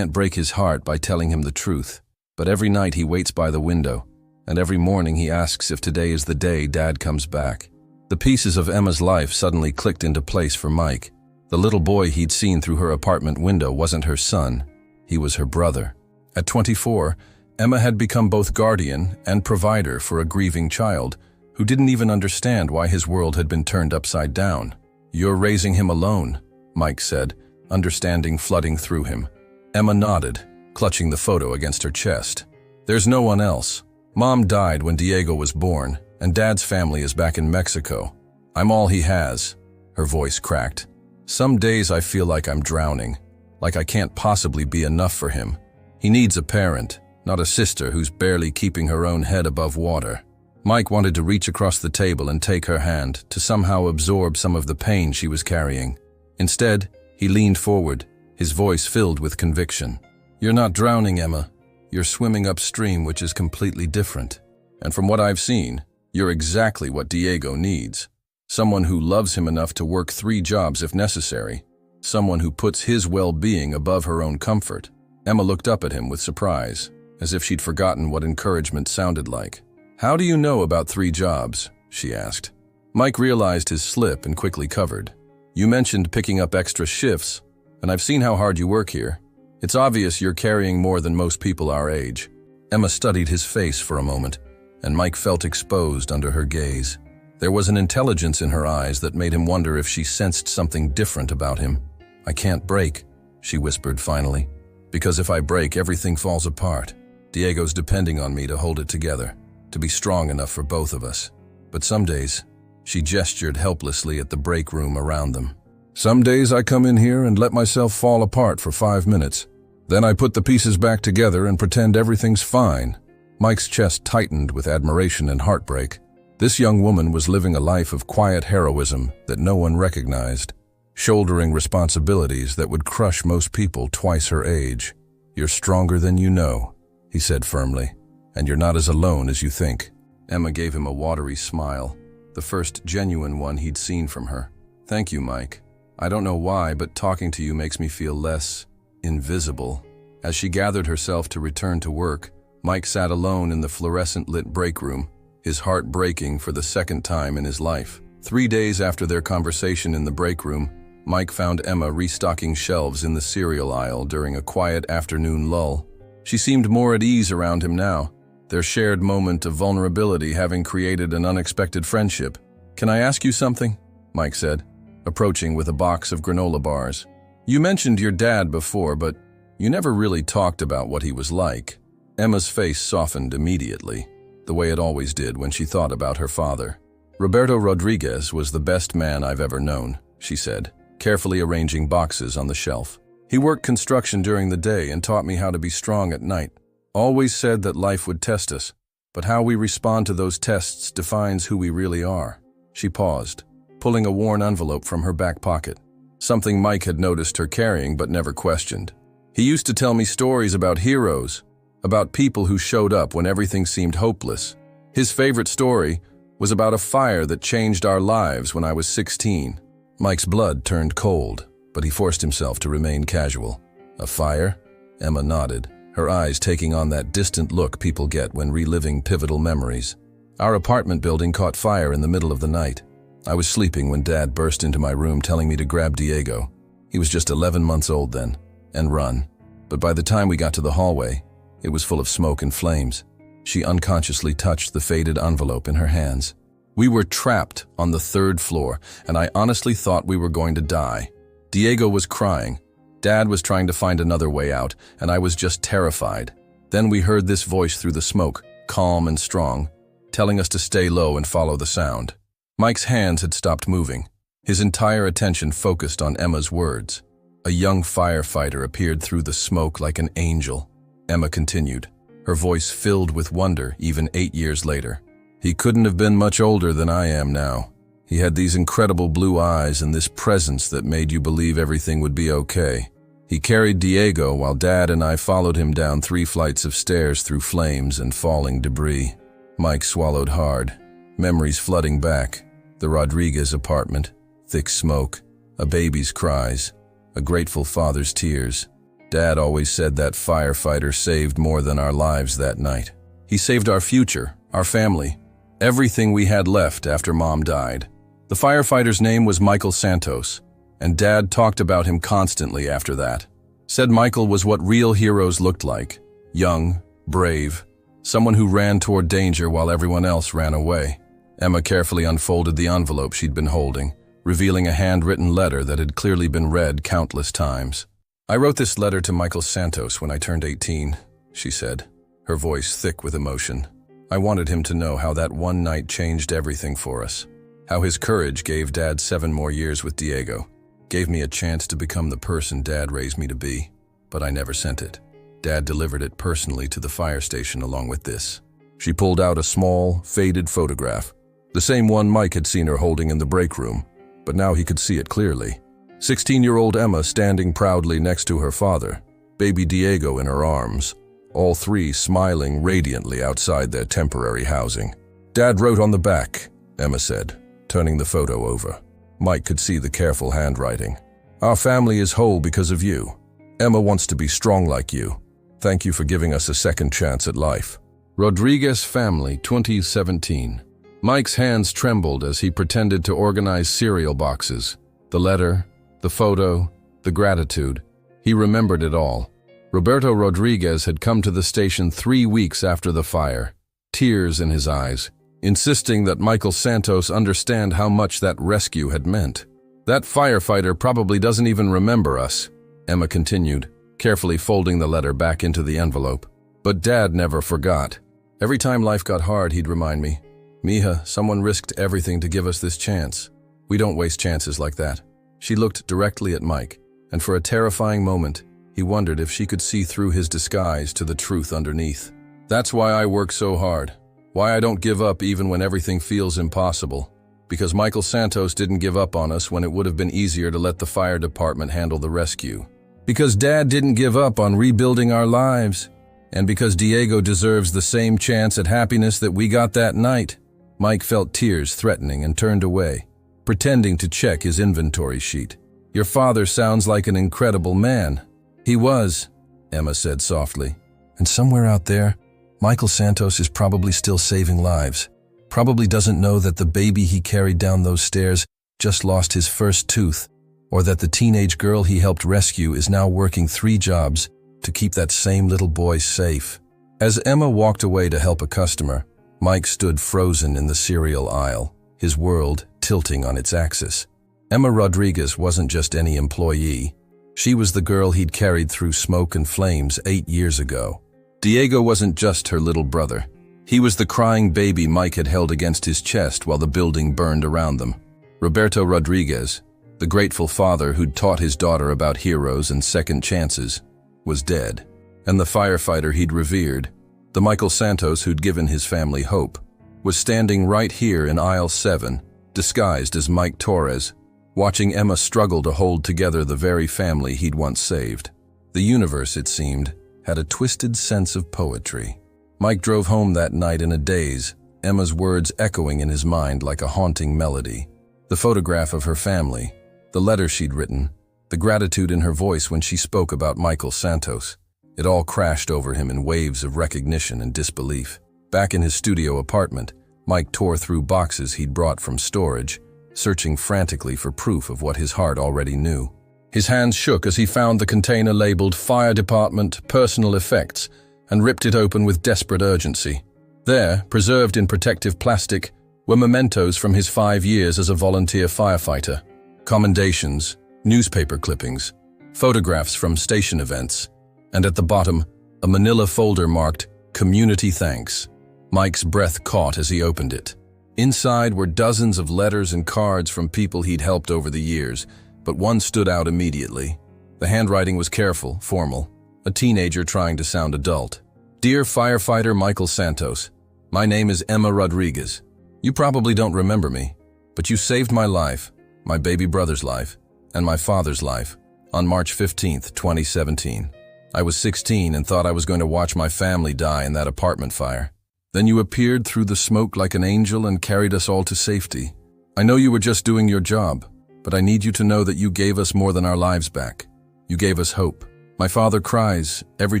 break his heart by telling him the truth. But every night he waits by the window, and every morning he asks if today is the day Dad comes back." The pieces of Emma's life suddenly clicked into place for Mike. The little boy he'd seen through her apartment window wasn't her son. He was her brother. At 24, Emma had become both guardian and provider for a grieving child who didn't even understand why his world had been turned upside down. "You're raising him alone," Mike said, understanding flooding through him. Emma nodded, clutching the photo against her chest. "There's no one else. Mom died when Diego was born, and Dad's family is back in Mexico. I'm all he has." Her voice cracked. "Some days I feel like I'm drowning, like I can't possibly be enough for him. He needs a parent, not a sister who's barely keeping her own head above water." Mike wanted to reach across the table and take her hand, to somehow absorb some of the pain she was carrying. Instead, he leaned forward, his voice filled with conviction. "You're not drowning, Emma. You're swimming upstream, which is completely different. And from what I've seen, you're exactly what Diego needs. Someone who loves him enough to work 3 jobs if necessary. Someone who puts his well-being above her own comfort." Emma looked up at him with surprise. as if she'd forgotten what encouragement sounded like. "How do you know about 3 jobs?" she asked. Mike realized his slip and quickly covered. "You mentioned picking up extra shifts, and I've seen how hard you work here. It's obvious you're carrying more than most people our age." Emma studied his face for a moment, and Mike felt exposed under her gaze. There was an intelligence in her eyes that made him wonder if she sensed something different about him. "I can't break," she whispered finally, "because if I break, everything falls apart. Diego's depending on me to hold it together, to be strong enough for both of us. But some days," she gestured helplessly at the break room around them, "some days I come in here and let myself fall apart for 5 minutes. Then I put the pieces back together and pretend everything's fine." Mike's chest tightened with admiration and heartbreak. This young woman was living a life of quiet heroism that no one recognized, shouldering responsibilities that would crush most people twice her age. "You're stronger than you know," he said firmly, "and you're not as alone as you think." Emma gave him a watery smile, the first genuine one he'd seen from her. "Thank you, Mike. I don't know why, but talking to you makes me feel less invisible." As she gathered herself to return to work, Mike sat alone in the fluorescent-lit break room, his heart breaking for the second time in his life. 3 days after their conversation in the break room, Mike found Emma restocking shelves in the cereal aisle during a quiet afternoon lull. She seemed more at ease around him now, their shared moment of vulnerability having created an unexpected friendship. "Can I ask you something?" Mike said, approaching with a box of granola bars. "You mentioned your dad before, but you never really talked about what he was like." Emma's face softened immediately, the way it always did when she thought about her father. "Roberto Rodriguez was the best man I've ever known," she said, carefully arranging boxes on the shelf. "He worked construction during the day and taught me how to be strong at night. Always said that life would test us, but how we respond to those tests defines who we really are." She paused, pulling a worn envelope from her back pocket, something Mike had noticed her carrying but never questioned. "He used to tell me stories about heroes, about people who showed up when everything seemed hopeless. His favorite story was about a fire that changed our lives when I was 16. Mike's blood turned cold, but he forced himself to remain casual. "A fire?" Emma nodded, her eyes taking on that distant look people get when reliving pivotal memories. "Our apartment building caught fire in the middle of the night. I was sleeping when Dad burst into my room telling me to grab Diego. He was just 11 months old then, and run. But by the time we got to the hallway, it was full of smoke and flames." She unconsciously touched the faded envelope in her hands. "We were trapped on the 3rd floor, and I honestly thought we were going to die. Diego was crying. Dad was trying to find another way out, and I was just terrified. Then we heard this voice through the smoke, calm and strong, telling us to stay low and follow the sound." Mike's hands had stopped moving, his entire attention focused on Emma's words. A young firefighter appeared through the smoke like an angel. Emma continued, her voice filled with wonder even 8 years later. "He couldn't have been much older than I am now. He had these incredible blue eyes and this presence that made you believe everything would be okay. He carried Diego while Dad and I followed him down 3 flights of stairs through flames and falling debris." Mike swallowed hard, memories flooding back. The Rodriguez apartment, thick smoke, a baby's cries, a grateful father's tears. Dad always said that firefighter saved more than our lives that night. He saved our future, our family, everything we had left after Mom died. The firefighter's name was Michael Santos, and Dad talked about him constantly after that. Said Michael was what real heroes looked like, young, brave, someone who ran toward danger while everyone else ran away. Emma carefully unfolded the envelope she'd been holding, revealing a handwritten letter that had clearly been read countless times. "I wrote this letter to Michael Santos when I turned 18, she said, her voice thick with emotion. "I wanted him to know how that one night changed everything for us, how his courage gave Dad 7 more years with Diego, gave me a chance to become the person Dad raised me to be, but I never sent it. Dad delivered it personally to the fire station along with this." She pulled out a small, faded photograph, the same one Mike had seen her holding in the break room, but now he could see it clearly. 16-year-old Emma standing proudly next to her father, baby Diego in her arms, all 3 smiling radiantly outside their temporary housing. "Dad wrote on the back," Emma said, turning the photo over. Mike could see the careful handwriting. "Our family is whole because of you. Emma wants to be strong like you. Thank you for giving us a second chance at life. Rodriguez Family, 2017. Mike's hands trembled as he pretended to organize cereal boxes. The letter, the photo, the gratitude. He remembered it all. Roberto Rodriguez had come to the station 3 weeks after the fire, tears in his eyes, insisting that Michael Santos understand how much that rescue had meant. That firefighter probably doesn't even remember us, Emma continued, carefully folding the letter back into the envelope. But Dad never forgot. Every time life got hard, he'd remind me, "Mija, someone risked everything to give us this chance. We don't waste chances like that." She looked directly at Mike, and for a terrifying moment, he wondered if she could see through his disguise to the truth underneath. That's why I work so hard. Why I don't give up even when everything feels impossible. Because Michael Santos didn't give up on us when it would have been easier to let the fire department handle the rescue. Because Dad didn't give up on rebuilding our lives. And because Diego deserves the same chance at happiness that we got that night. Mike felt tears threatening and turned away, pretending to check his inventory sheet. "Your father sounds like an incredible man." "He was," Emma said softly. "And somewhere out there, Michael Santos is probably still saving lives. Probably doesn't know that the baby he carried down those stairs just lost his first tooth, or that the teenage girl he helped rescue is now working 3 jobs to keep that same little boy safe." As Emma walked away to help a customer, Mike stood frozen in the cereal aisle, his world tilting on its axis. Emma Rodriguez wasn't just any employee. She was the girl he'd carried through smoke and flames 8 years ago. Diego wasn't just her little brother. He was the crying baby Mike had held against his chest while the building burned around them. Roberto Rodriguez, the grateful father who'd taught his daughter about heroes and second chances, was dead. And the firefighter he'd revered, the Michael Santos who'd given his family hope, was standing right here in aisle 7, disguised as Mike Torres, watching Emma struggle to hold together the very family he'd once saved. The universe, it seemed, had a twisted sense of poetry. Mike drove home that night in a daze, Emma's words echoing in his mind like a haunting melody. The photograph of her family, the letter she'd written, the gratitude in her voice when she spoke about Michael Santos. It all crashed over him in waves of recognition and disbelief. Back in his studio apartment, Mike tore through boxes he'd brought from storage, searching frantically for proof of what his heart already knew. His hands shook as he found the container labeled Fire Department Personal Effects and ripped it open with desperate urgency. There, preserved in protective plastic, were mementos from his 5 years as a volunteer firefighter. Commendations, newspaper clippings, photographs from station events, and at the bottom, a manila folder marked Community Thanks. Mike's breath caught as he opened it. Inside were dozens of letters and cards from people he'd helped over the years, but one stood out immediately. The handwriting was careful, formal, a teenager trying to sound adult. "Dear Firefighter Michael Santos, my name is Emma Rodriguez. You probably don't remember me, but you saved my life, my baby brother's life, and my father's life on March 15th, 2017. I was 16 and thought I was going to watch my family die in that apartment fire. Then you appeared through the smoke like an angel and carried us all to safety. I know you were just doing your job, but I need you to know that you gave us more than our lives back. You gave us hope. My father cries every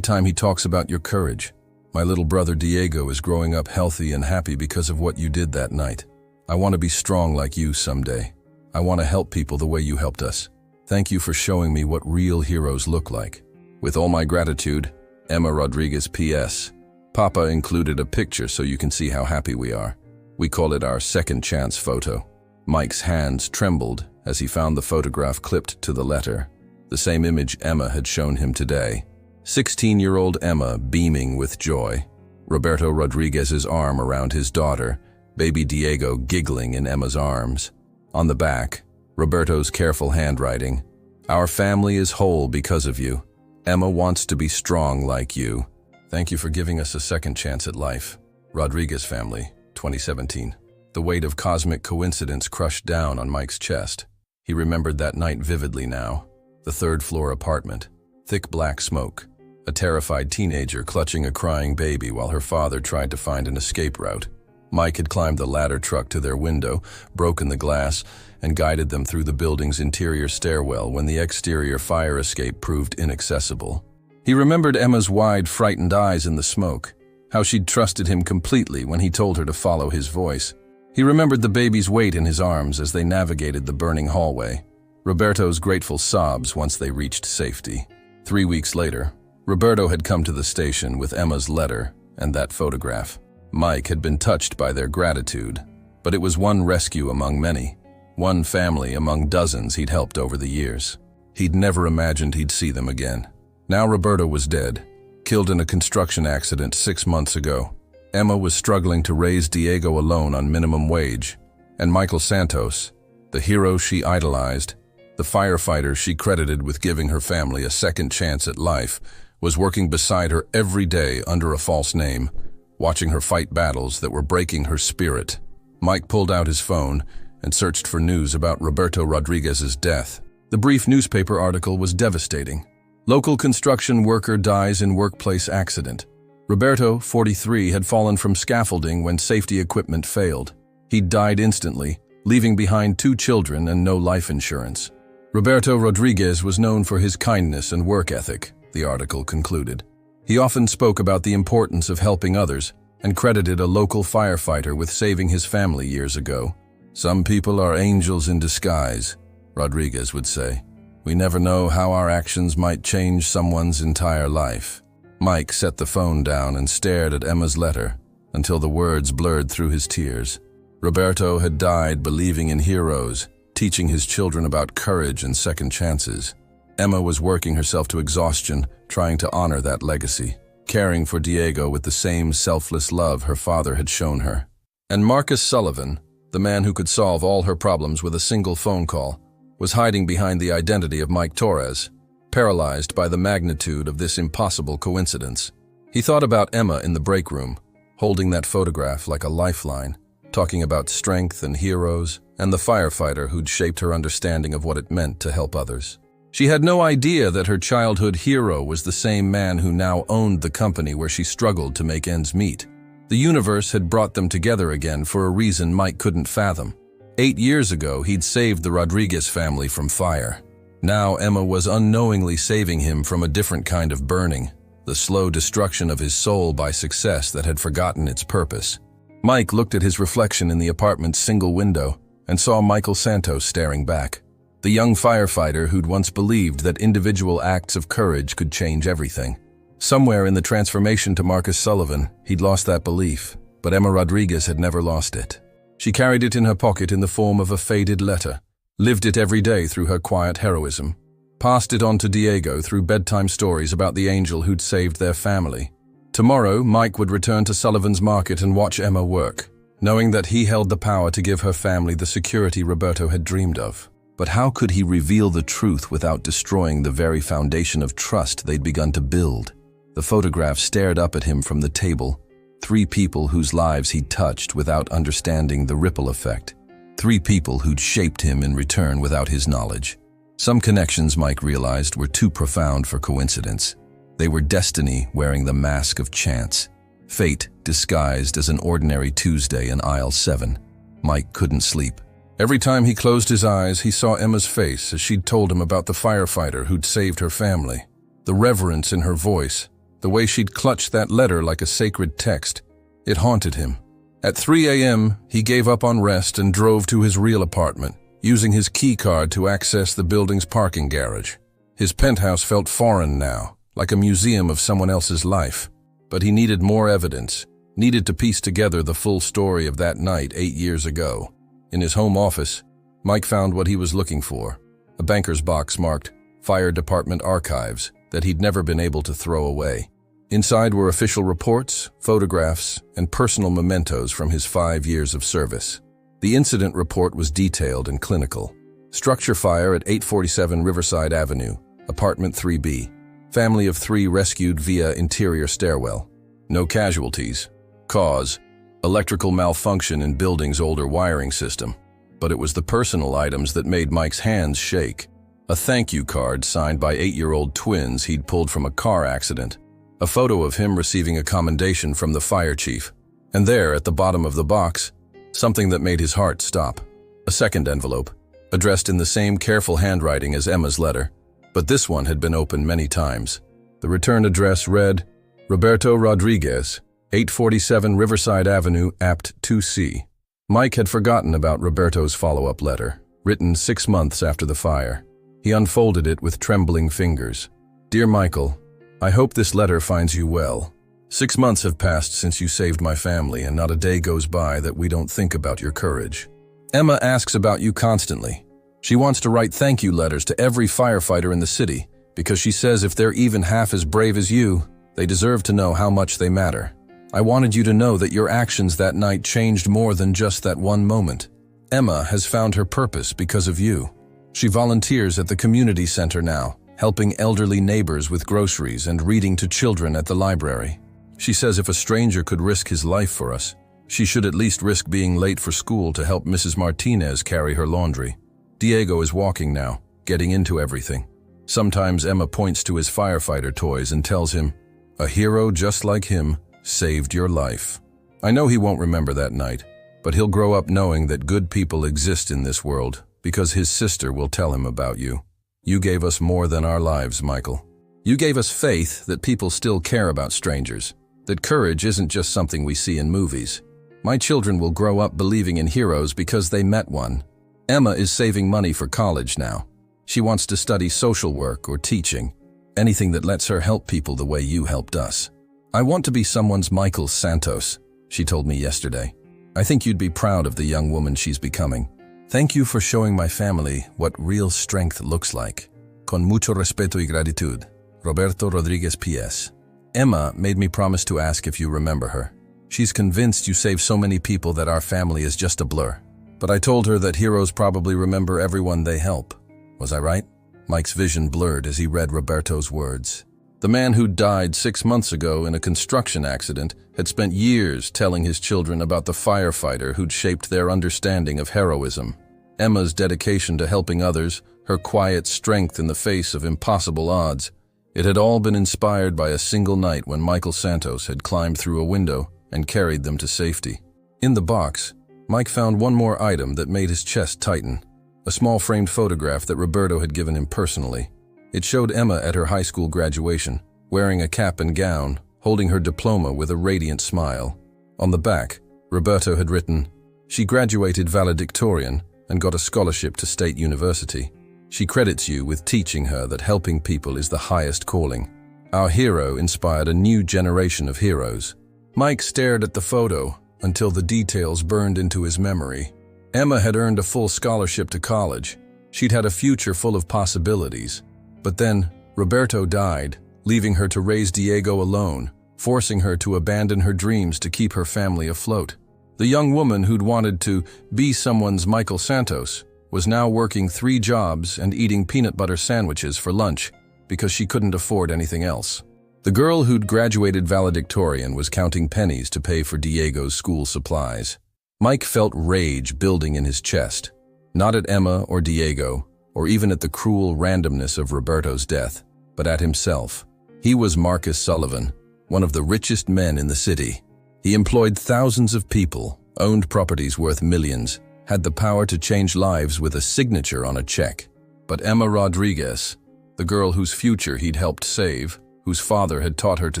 time he talks about your courage. My little brother Diego is growing up healthy and happy because of what you did that night. I want to be strong like you someday. I want to help people the way you helped us. Thank you for showing me what real heroes look like. With all my gratitude, Emma Rodriguez P.S. Papa included a picture so you can see how happy we are. We call it our second chance photo." Mike's hands trembled as he found the photograph clipped to the letter, the same image Emma had shown him today. 16-year-old Emma beaming with joy, Roberto Rodriguez's arm around his daughter, baby Diego giggling in Emma's arms. On the back, Roberto's careful handwriting, "Our family is whole because of you. Emma wants to be strong like you. Thank you for giving us a second chance at life. Rodriguez Family, 2017. The weight of cosmic coincidence crushed down on Mike's chest. He remembered that night vividly now. The third-floor apartment, thick black smoke, a terrified teenager clutching a crying baby while her father tried to find an escape route. Mike had climbed the ladder truck to their window, broken the glass, and guided them through the building's interior stairwell when the exterior fire escape proved inaccessible. He remembered Emma's wide, frightened eyes in the smoke, how she'd trusted him completely when he told her to follow his voice. He remembered the baby's weight in his arms as they navigated the burning hallway, Roberto's grateful sobs once they reached safety. 3 weeks later, Roberto had come to the station with Emma's letter and that photograph. Mike had been touched by their gratitude, but it was one rescue among many, one family among dozens he'd helped over the years. He'd never imagined he'd see them again. Now Roberto was dead, killed in a construction accident 6 months ago. Emma was struggling to raise Diego alone on minimum wage, and Michael Santos, the hero she idolized, the firefighter she credited with giving her family a second chance at life, was working beside her every day under a false name, watching her fight battles that were breaking her spirit. Mike pulled out his phone and searched for news about Roberto Rodriguez's death. The brief newspaper article was devastating. Local construction worker dies in workplace accident. Roberto, 43, had fallen from scaffolding when safety equipment failed. He'd died instantly, leaving behind 2 children and no life insurance. Roberto Rodriguez was known for his kindness and work ethic, the article concluded. He often spoke about the importance of helping others and credited a local firefighter with saving his family years ago. "Some people are angels in disguise," Rodriguez would say. "We never know how our actions might change someone's entire life." Mike set the phone down and stared at Emma's letter until the words blurred through his tears. Roberto had died believing in heroes, teaching his children about courage and second chances. Emma was working herself to exhaustion, trying to honor that legacy, caring for Diego with the same selfless love her father had shown her. And Marcus Sullivan, the man who could solve all her problems with a single phone call, was hiding behind the identity of Mike Torres, paralyzed by the magnitude of this impossible coincidence. He thought about Emma in the break room, holding that photograph like a lifeline, talking about strength and heroes, and the firefighter who'd shaped her understanding of what it meant to help others. She had no idea that her childhood hero was the same man who now owned the company where she struggled to make ends meet. The universe had brought them together again for a reason Mike couldn't fathom. 8 years ago, he'd saved the Rodriguez family from fire. Now Emma was unknowingly saving him from a different kind of burning, the slow destruction of his soul by success that had forgotten its purpose. Mike looked at his reflection in the apartment's single window and saw Michael Santos staring back, the young firefighter who'd once believed that individual acts of courage could change everything. Somewhere in the transformation to Marcus Sullivan, he'd lost that belief, but Emma Rodriguez had never lost it. She carried it in her pocket in the form of a faded letter, lived it every day through her quiet heroism, passed it on to Diego through bedtime stories about the angel who'd saved their family. Tomorrow, Mike would return to Sullivan's Market and watch Emma work, knowing that he held the power to give her family the security Roberto had dreamed of. But how could he reveal the truth without destroying the very foundation of trust they'd begun to build? The photograph stared up at him from the table. 3 people whose lives he'd touched without understanding the ripple effect. 3 people who'd shaped him in return without his knowledge. Some connections, Mike realized, were too profound for coincidence. They were destiny wearing the mask of chance. Fate disguised as an ordinary Tuesday in aisle 7. Mike couldn't sleep. Every time he closed his eyes, he saw Emma's face as she'd told him about the firefighter who'd saved her family. The reverence in her voice, the way she'd clutched that letter like a sacred text, it haunted him. At 3 a.m., he gave up on rest and drove to his real apartment, using his key card to access the building's parking garage. His penthouse felt foreign now, like a museum of someone else's life. But he needed more evidence, needed to piece together the full story of that night 8 years ago. In his home office, Mike found what he was looking for, a banker's box marked Fire Department Archives that he'd never been able to throw away. Inside were official reports, photographs, and personal mementos from his 5 years of service. The incident report was detailed and clinical. Structure fire at 847 Riverside Avenue, apartment 3B. Family of 3 rescued via interior stairwell. No casualties. Cause: electrical malfunction in building's older wiring system. But it was the personal items that made Mike's hands shake. A thank you card signed by 8-year-old twins he'd pulled from a car accident. A photo of him receiving a commendation from the fire chief. And there, at the bottom of the box, something that made his heart stop. A second envelope, addressed in the same careful handwriting as Emma's letter. But this one had been opened many times. The return address read, Roberto Rodriguez, 847 Riverside Avenue, Apt 2C. Mike had forgotten about Roberto's follow-up letter, written 6 months after the fire. He unfolded it with trembling fingers. Dear Michael, I hope this letter finds you well. 6 months have passed since you saved my family, and not a day goes by that we don't think about your courage. Emma asks about you constantly. She wants to write thank you letters to every firefighter in the city, because she says if they're even half as brave as you, they deserve to know how much they matter. I wanted you to know that your actions that night changed more than just that one moment. Emma has found her purpose because of you. She volunteers at the community center now, helping elderly neighbors with groceries and reading to children at the library. She says if a stranger could risk his life for us, she should at least risk being late for school to help Mrs. Martinez carry her laundry. Diego is walking now, getting into everything. Sometimes Emma points to his firefighter toys and tells him, a hero just like him saved your life. I know he won't remember that night, but he'll grow up knowing that good people exist in this world because his sister will tell him about you. You gave us more than our lives, Michael. You gave us faith that people still care about strangers, that courage isn't just something we see in movies. My children will grow up believing in heroes because they met one. Emma is saving money for college now. She wants to study social work or teaching, anything that lets her help people the way you helped us. I want to be someone's Michael Santos, she told me yesterday. I think you'd be proud of the young woman she's becoming. Thank you for showing my family what real strength looks like. Con mucho respeto y gratitud. Roberto Rodriguez P.S. Emma made me promise to ask if you remember her. She's convinced you saved so many people that our family is just a blur. But I told her that heroes probably remember everyone they help. Was I right? Mike's vision blurred as he read Roberto's words. The man who died 6 months ago in a construction accident had spent years telling his children about the firefighter who'd shaped their understanding of heroism. Emma's dedication to helping others, her quiet strength in the face of impossible odds, it had all been inspired by a single night when Michael Santos had climbed through a window and carried them to safety. In the box, Mike found one more item that made his chest tighten, a small framed photograph that Roberto had given him personally. It showed Emma at her high school graduation, wearing a cap and gown, holding her diploma with a radiant smile. On the back, Roberto had written, she graduated valedictorian and got a scholarship to State University. She credits you with teaching her that helping people is the highest calling. Our hero inspired a new generation of heroes. Mike stared at the photo until the details burned into his memory. Emma had earned a full scholarship to college. She'd had a future full of possibilities. But then, Roberto died, leaving her to raise Diego alone, forcing her to abandon her dreams to keep her family afloat. The young woman who'd wanted to be someone's Michael Santos was now working 3 jobs and eating peanut butter sandwiches for lunch because she couldn't afford anything else. The girl who'd graduated valedictorian was counting pennies to pay for Diego's school supplies. Mike felt rage building in his chest, not at Emma or Diego, or even at the cruel randomness of Roberto's death, but at himself. He was Marcus Sullivan, one of the richest men in the city. He employed thousands of people, owned properties worth millions, had the power to change lives with a signature on a check. But Emma Rodriguez, the girl whose future he'd helped save, whose father had taught her to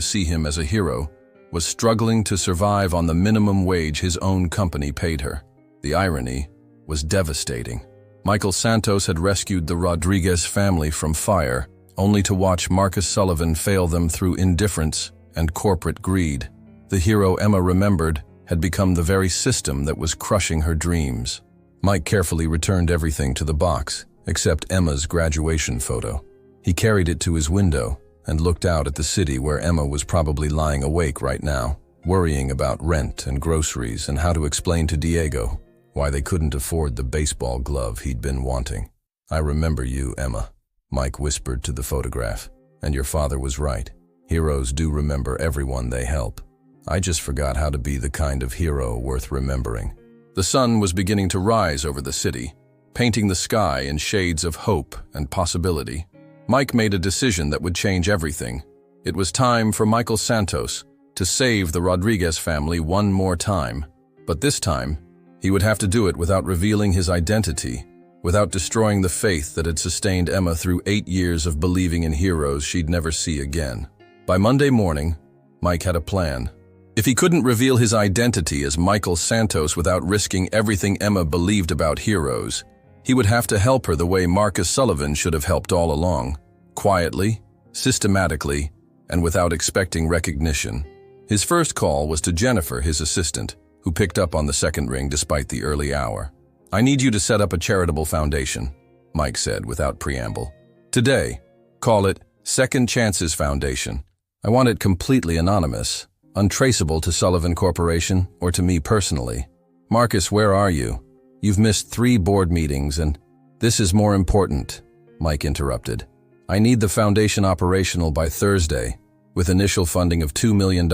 see him as a hero, was struggling to survive on the minimum wage his own company paid her. The irony was devastating. Michael Santos had rescued the Rodriguez family from fire, only to watch Marcus Sullivan fail them through indifference and corporate greed. The hero Emma remembered had become the very system that was crushing her dreams. Mike carefully returned everything to the box, except Emma's graduation photo. He carried it to his window and looked out at the city where Emma was probably lying awake right now, worrying about rent and groceries and how to explain to Diego why they couldn't afford the baseball glove he'd been wanting. I remember you, Emma, Mike whispered to the photograph, and your father was right. Heroes do remember everyone they help. I just forgot how to be the kind of hero worth remembering. The sun was beginning to rise over the city, painting the sky in shades of hope and possibility. Mike made a decision that would change everything. It was time for Michael Santos to save the Rodriguez family one more time. But this time, he would have to do it without revealing his identity, without destroying the faith that had sustained Emma through 8 years of believing in heroes she'd never see again. By Monday morning, Mike had a plan. If he couldn't reveal his identity as Michael Santos without risking everything Emma believed about heroes, he would have to help her the way Marcus Sullivan should have helped all along, quietly, systematically, and without expecting recognition. His first call was to Jennifer, his assistant, who picked up on the second ring despite the early hour. "I need you to set up a charitable foundation," Mike said without preamble. "Today, call it Second Chances Foundation. I want it completely anonymous, untraceable to Sullivan Corporation or to me personally." "Marcus, where are you? You've missed 3 board meetings and—" "This is more important," Mike interrupted. "I need the foundation operational by Thursday, with initial funding of $2 million.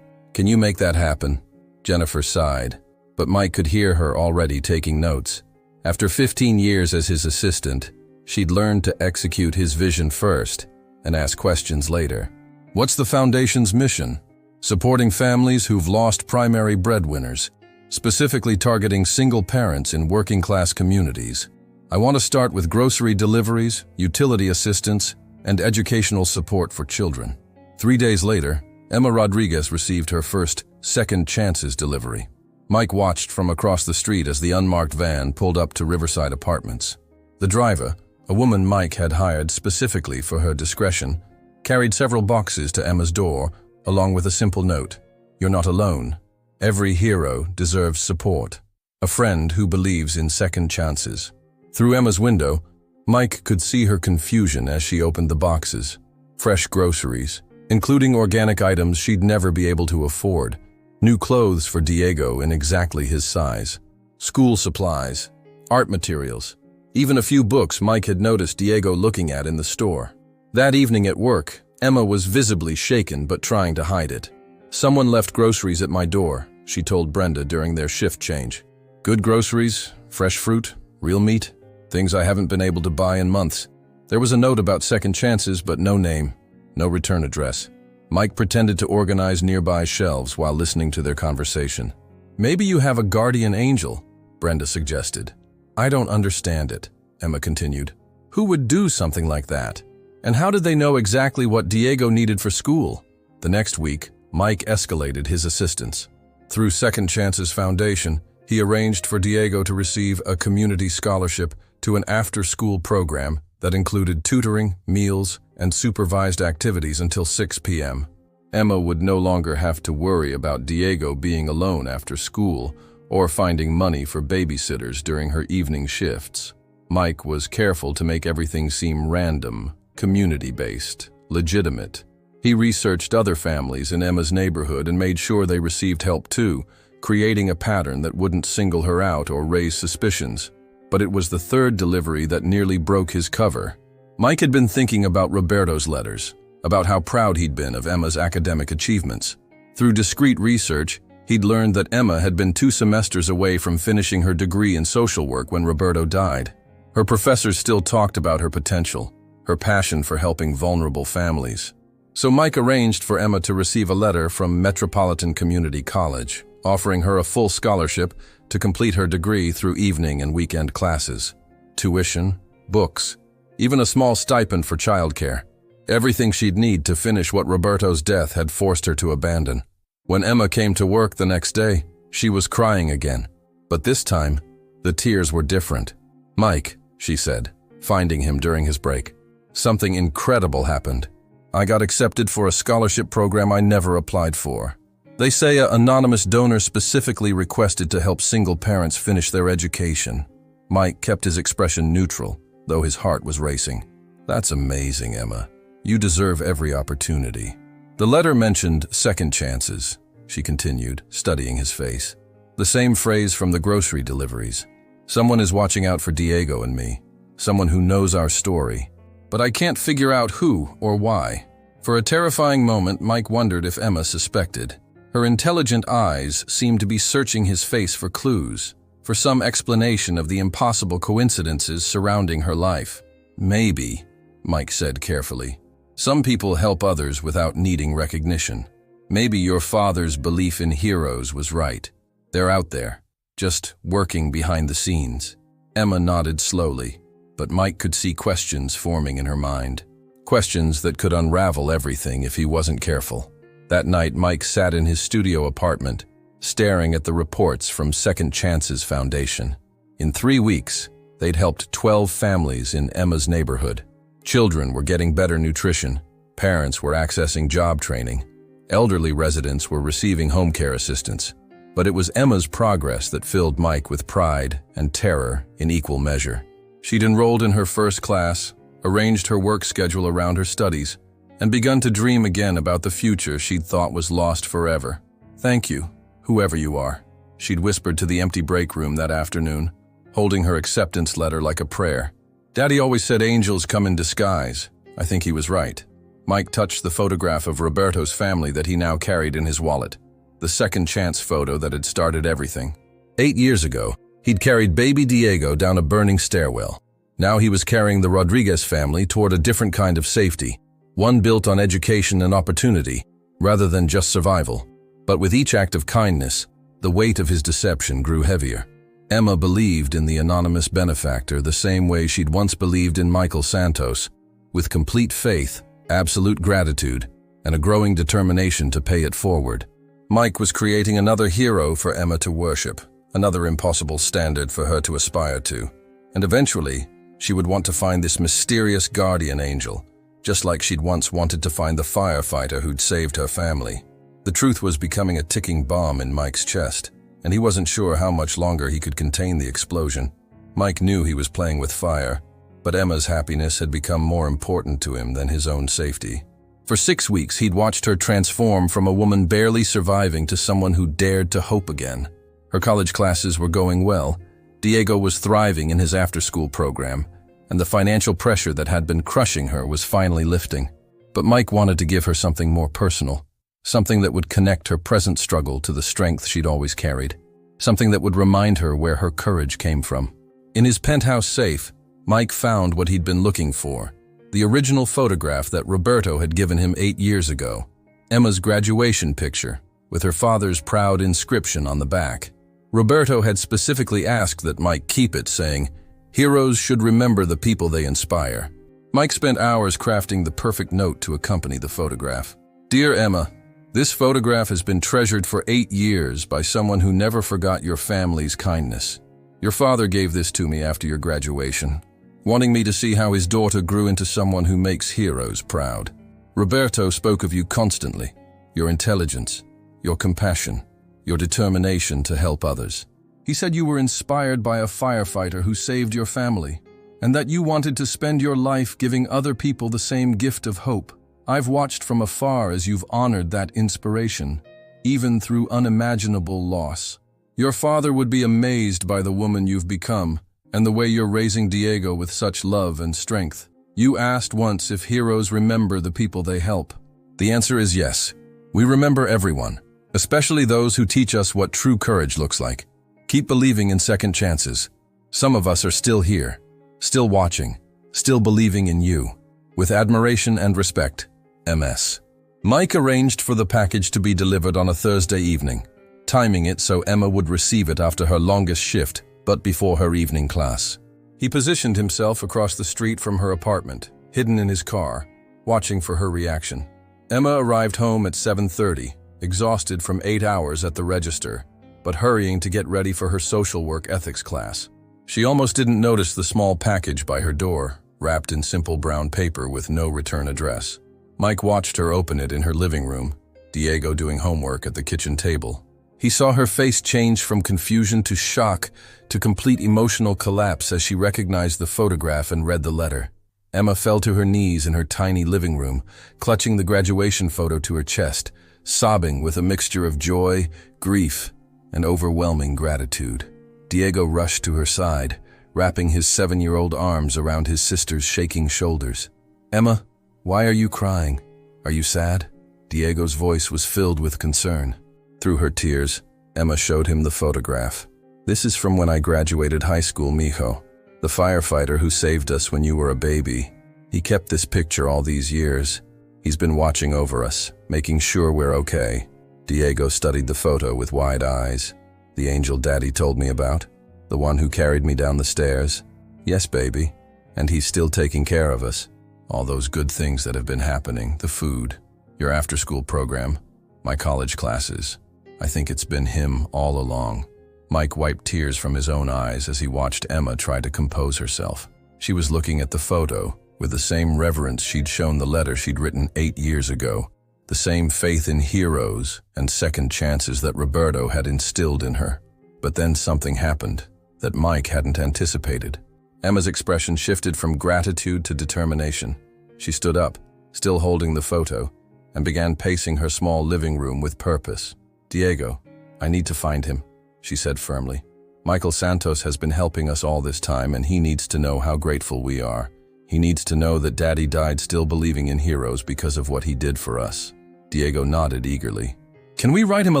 Can you make that happen?" Jennifer sighed, but Mike could hear her already taking notes. After 15 years as his assistant, she'd learned to execute his vision first and ask questions later. "What's the foundation's mission?" "Supporting families who've lost primary breadwinners, specifically targeting single parents in working-class communities. I want to start with grocery deliveries, utility assistance, and educational support for children." 3 days later, Emma Rodriguez received her first Second Chances delivery. Mike watched from across the street as the unmarked van pulled up to Riverside Apartments. The driver, a woman Mike had hired specifically for her discretion, carried several boxes to Emma's door, along with a simple note: "You're not alone. Every hero deserves support. A friend who believes in second chances." Through Emma's window, Mike could see her confusion as she opened the boxes. Fresh groceries, including organic items she'd never be able to afford. New clothes for Diego in exactly his size. School supplies, art materials, even a few books Mike had noticed Diego looking at in the store. That evening at work, Emma was visibly shaken but trying to hide it. "Someone left groceries at my door," she told Brenda during their shift change. "Good groceries, fresh fruit, real meat, things I haven't been able to buy in months." There was a note about second chances, but no name, no return address. Mike pretended to organize nearby shelves while listening to their conversation. "Maybe you have a guardian angel," Brenda suggested. "I don't understand it," Emma continued. "Who would do something like that? And how did they know exactly what Diego needed for school?" The next week, Mike escalated his assistance. Through Second Chances Foundation, he arranged for Diego to receive a community scholarship to an after-school program that included tutoring, meals, and supervised activities until 6 p.m. Emma would no longer have to worry about Diego being alone after school or finding money for babysitters during her evening shifts. Mike was careful to make everything seem random, community-based, legitimate. He researched other families in Emma's neighborhood and made sure they received help too, creating a pattern that wouldn't single her out or raise suspicions. But it was the third delivery that nearly broke his cover. Mike had been thinking about Roberto's letters, about how proud he'd been of Emma's academic achievements. Through discreet research, he'd learned that Emma had been 2 semesters away from finishing her degree in social work when Roberto died. Her professors still talked about her potential, her passion for helping vulnerable families. So Mike arranged for Emma to receive a letter from Metropolitan Community College, offering her a full scholarship to complete her degree through evening and weekend classes. Tuition, books, even a small stipend for childcare. Everything she'd need to finish what Roberto's death had forced her to abandon. When Emma came to work the next day, she was crying again. But this time, the tears were different. "Mike," she said, finding him during his break, "something incredible happened. I got accepted for a scholarship program I never applied for. They say an anonymous donor specifically requested to help single parents finish their education." Mike kept his expression neutral, though his heart was racing. "That's amazing, Emma. You deserve every opportunity." The letter mentioned second chances, she continued, studying his face. "The same phrase from the grocery deliveries. Someone is watching out for Diego and me. Someone who knows our story. But I can't figure out who or why." For a terrifying moment, Mike wondered if Emma suspected. Her intelligent eyes seemed to be searching his face for clues, for some explanation of the impossible coincidences surrounding her life. "Maybe," Mike said carefully. "Some people help others without needing recognition. Maybe your father's belief in heroes was right. They're out there, just working behind the scenes." Emma nodded slowly, but Mike could see questions forming in her mind. Questions that could unravel everything if he wasn't careful. That night, Mike sat in his studio apartment, staring at the reports from Second Chance's foundation. In 3 weeks, they'd helped 12 families in Emma's neighborhood. Children were getting better nutrition, parents were accessing job training, elderly residents were receiving home care assistance. But it was Emma's progress that filled Mike with pride and terror in equal measure. She'd enrolled in her first class, arranged her work schedule around her studies, and begun to dream again about the future she'd thought was lost forever. "Thank you, whoever you are," she'd whispered to the empty break room that afternoon, holding her acceptance letter like a prayer. "Daddy always said angels come in disguise." I think he was right. Mike touched the photograph of Roberto's family that he now carried in his wallet. The Second Chance photo that had started everything. 8 years ago, he'd carried baby Diego down a burning stairwell. Now he was carrying the Rodriguez family toward a different kind of safety, one built on education and opportunity, rather than just survival. But with each act of kindness, the weight of his deception grew heavier. Emma believed in the anonymous benefactor the same way she'd once believed in Michael Santos, with complete faith, absolute gratitude, and a growing determination to pay it forward. Mike was creating another hero for Emma to worship, another impossible standard for her to aspire to. And eventually, she would want to find this mysterious guardian angel, just like she'd once wanted to find the firefighter who'd saved her family. The truth was becoming a ticking bomb in Mike's chest, and he wasn't sure how much longer he could contain the explosion. Mike knew he was playing with fire, but Emma's happiness had become more important to him than his own safety. For 6 weeks, he'd watched her transform from a woman barely surviving to someone who dared to hope again. Her college classes were going well, Diego was thriving in his after-school program, and the financial pressure that had been crushing her was finally lifting. But Mike wanted to give her something more personal, something that would connect her present struggle to the strength she'd always carried, something that would remind her where her courage came from. In his penthouse safe, Mike found what he'd been looking for, the original photograph that Roberto had given him 8 years ago, Emma's graduation picture, with her father's proud inscription on the back. Roberto had specifically asked that Mike keep it, saying, "Heroes should remember the people they inspire." Mike spent hours crafting the perfect note to accompany the photograph. "Dear Emma, this photograph has been treasured for 8 years by someone who never forgot your family's kindness. Your father gave this to me after your graduation, wanting me to see how his daughter grew into someone who makes heroes proud. Roberto spoke of you constantly, your intelligence, your compassion, your determination to help others. He said you were inspired by a firefighter who saved your family, and that you wanted to spend your life giving other people the same gift of hope. I've watched from afar as you've honored that inspiration, even through unimaginable loss. Your father would be amazed by the woman you've become, and the way you're raising Diego with such love and strength. You asked once if heroes remember the people they help. The answer is yes. We remember everyone, especially those who teach us what true courage looks like. Keep believing in second chances. Some of us are still here, still watching, still believing in you. With admiration and respect, MS." Mike arranged for the package to be delivered on a Thursday evening, timing it so Emma would receive it after her longest shift, but before her evening class. He positioned himself across the street from her apartment, hidden in his car, watching for her reaction. Emma arrived home at 7:30, exhausted from 8 hours at the register, but hurrying to get ready for her social work ethics class. She almost didn't notice the small package by her door, wrapped in simple brown paper with no return address. Mike watched her open it in her living room, Diego doing homework at the kitchen table. He saw her face change from confusion to shock to complete emotional collapse as she recognized the photograph and read the letter. Emma fell to her knees in her tiny living room, clutching the graduation photo to her chest, sobbing with a mixture of joy, grief, and overwhelming gratitude. Diego rushed to her side, wrapping his 7-year-old arms around his sister's shaking shoulders. "Emma, why are you crying? Are you sad?" Diego's voice was filled with concern. Through her tears, Emma showed him the photograph. "This is from when I graduated high school, mijo. The firefighter who saved us when you were a baby. He kept this picture all these years. He's been watching over us, making sure we're okay." Diego studied the photo with wide eyes. "The angel Daddy told me about? The one who carried me down the stairs?" "Yes, baby. And he's still taking care of us. All those good things that have been happening, the food, your after-school program, my college classes. I think it's been him all along. Mike wiped tears from his own eyes as he watched Emma try to compose herself. She was looking at the photo with the same reverence she'd shown the letter she'd written 8 years ago, the same faith in heroes and second chances that Roberto had instilled in her. But then something happened that Mike hadn't anticipated. Emma's expression shifted from gratitude to determination. She stood up, still holding the photo, and began pacing her small living room with purpose. "Diego, I need to find him," she said firmly. "Michael Santos has been helping us all this time, and he needs to know how grateful we are. He needs to know that Daddy died still believing in heroes because of what he did for us." Diego nodded eagerly. "Can we write him a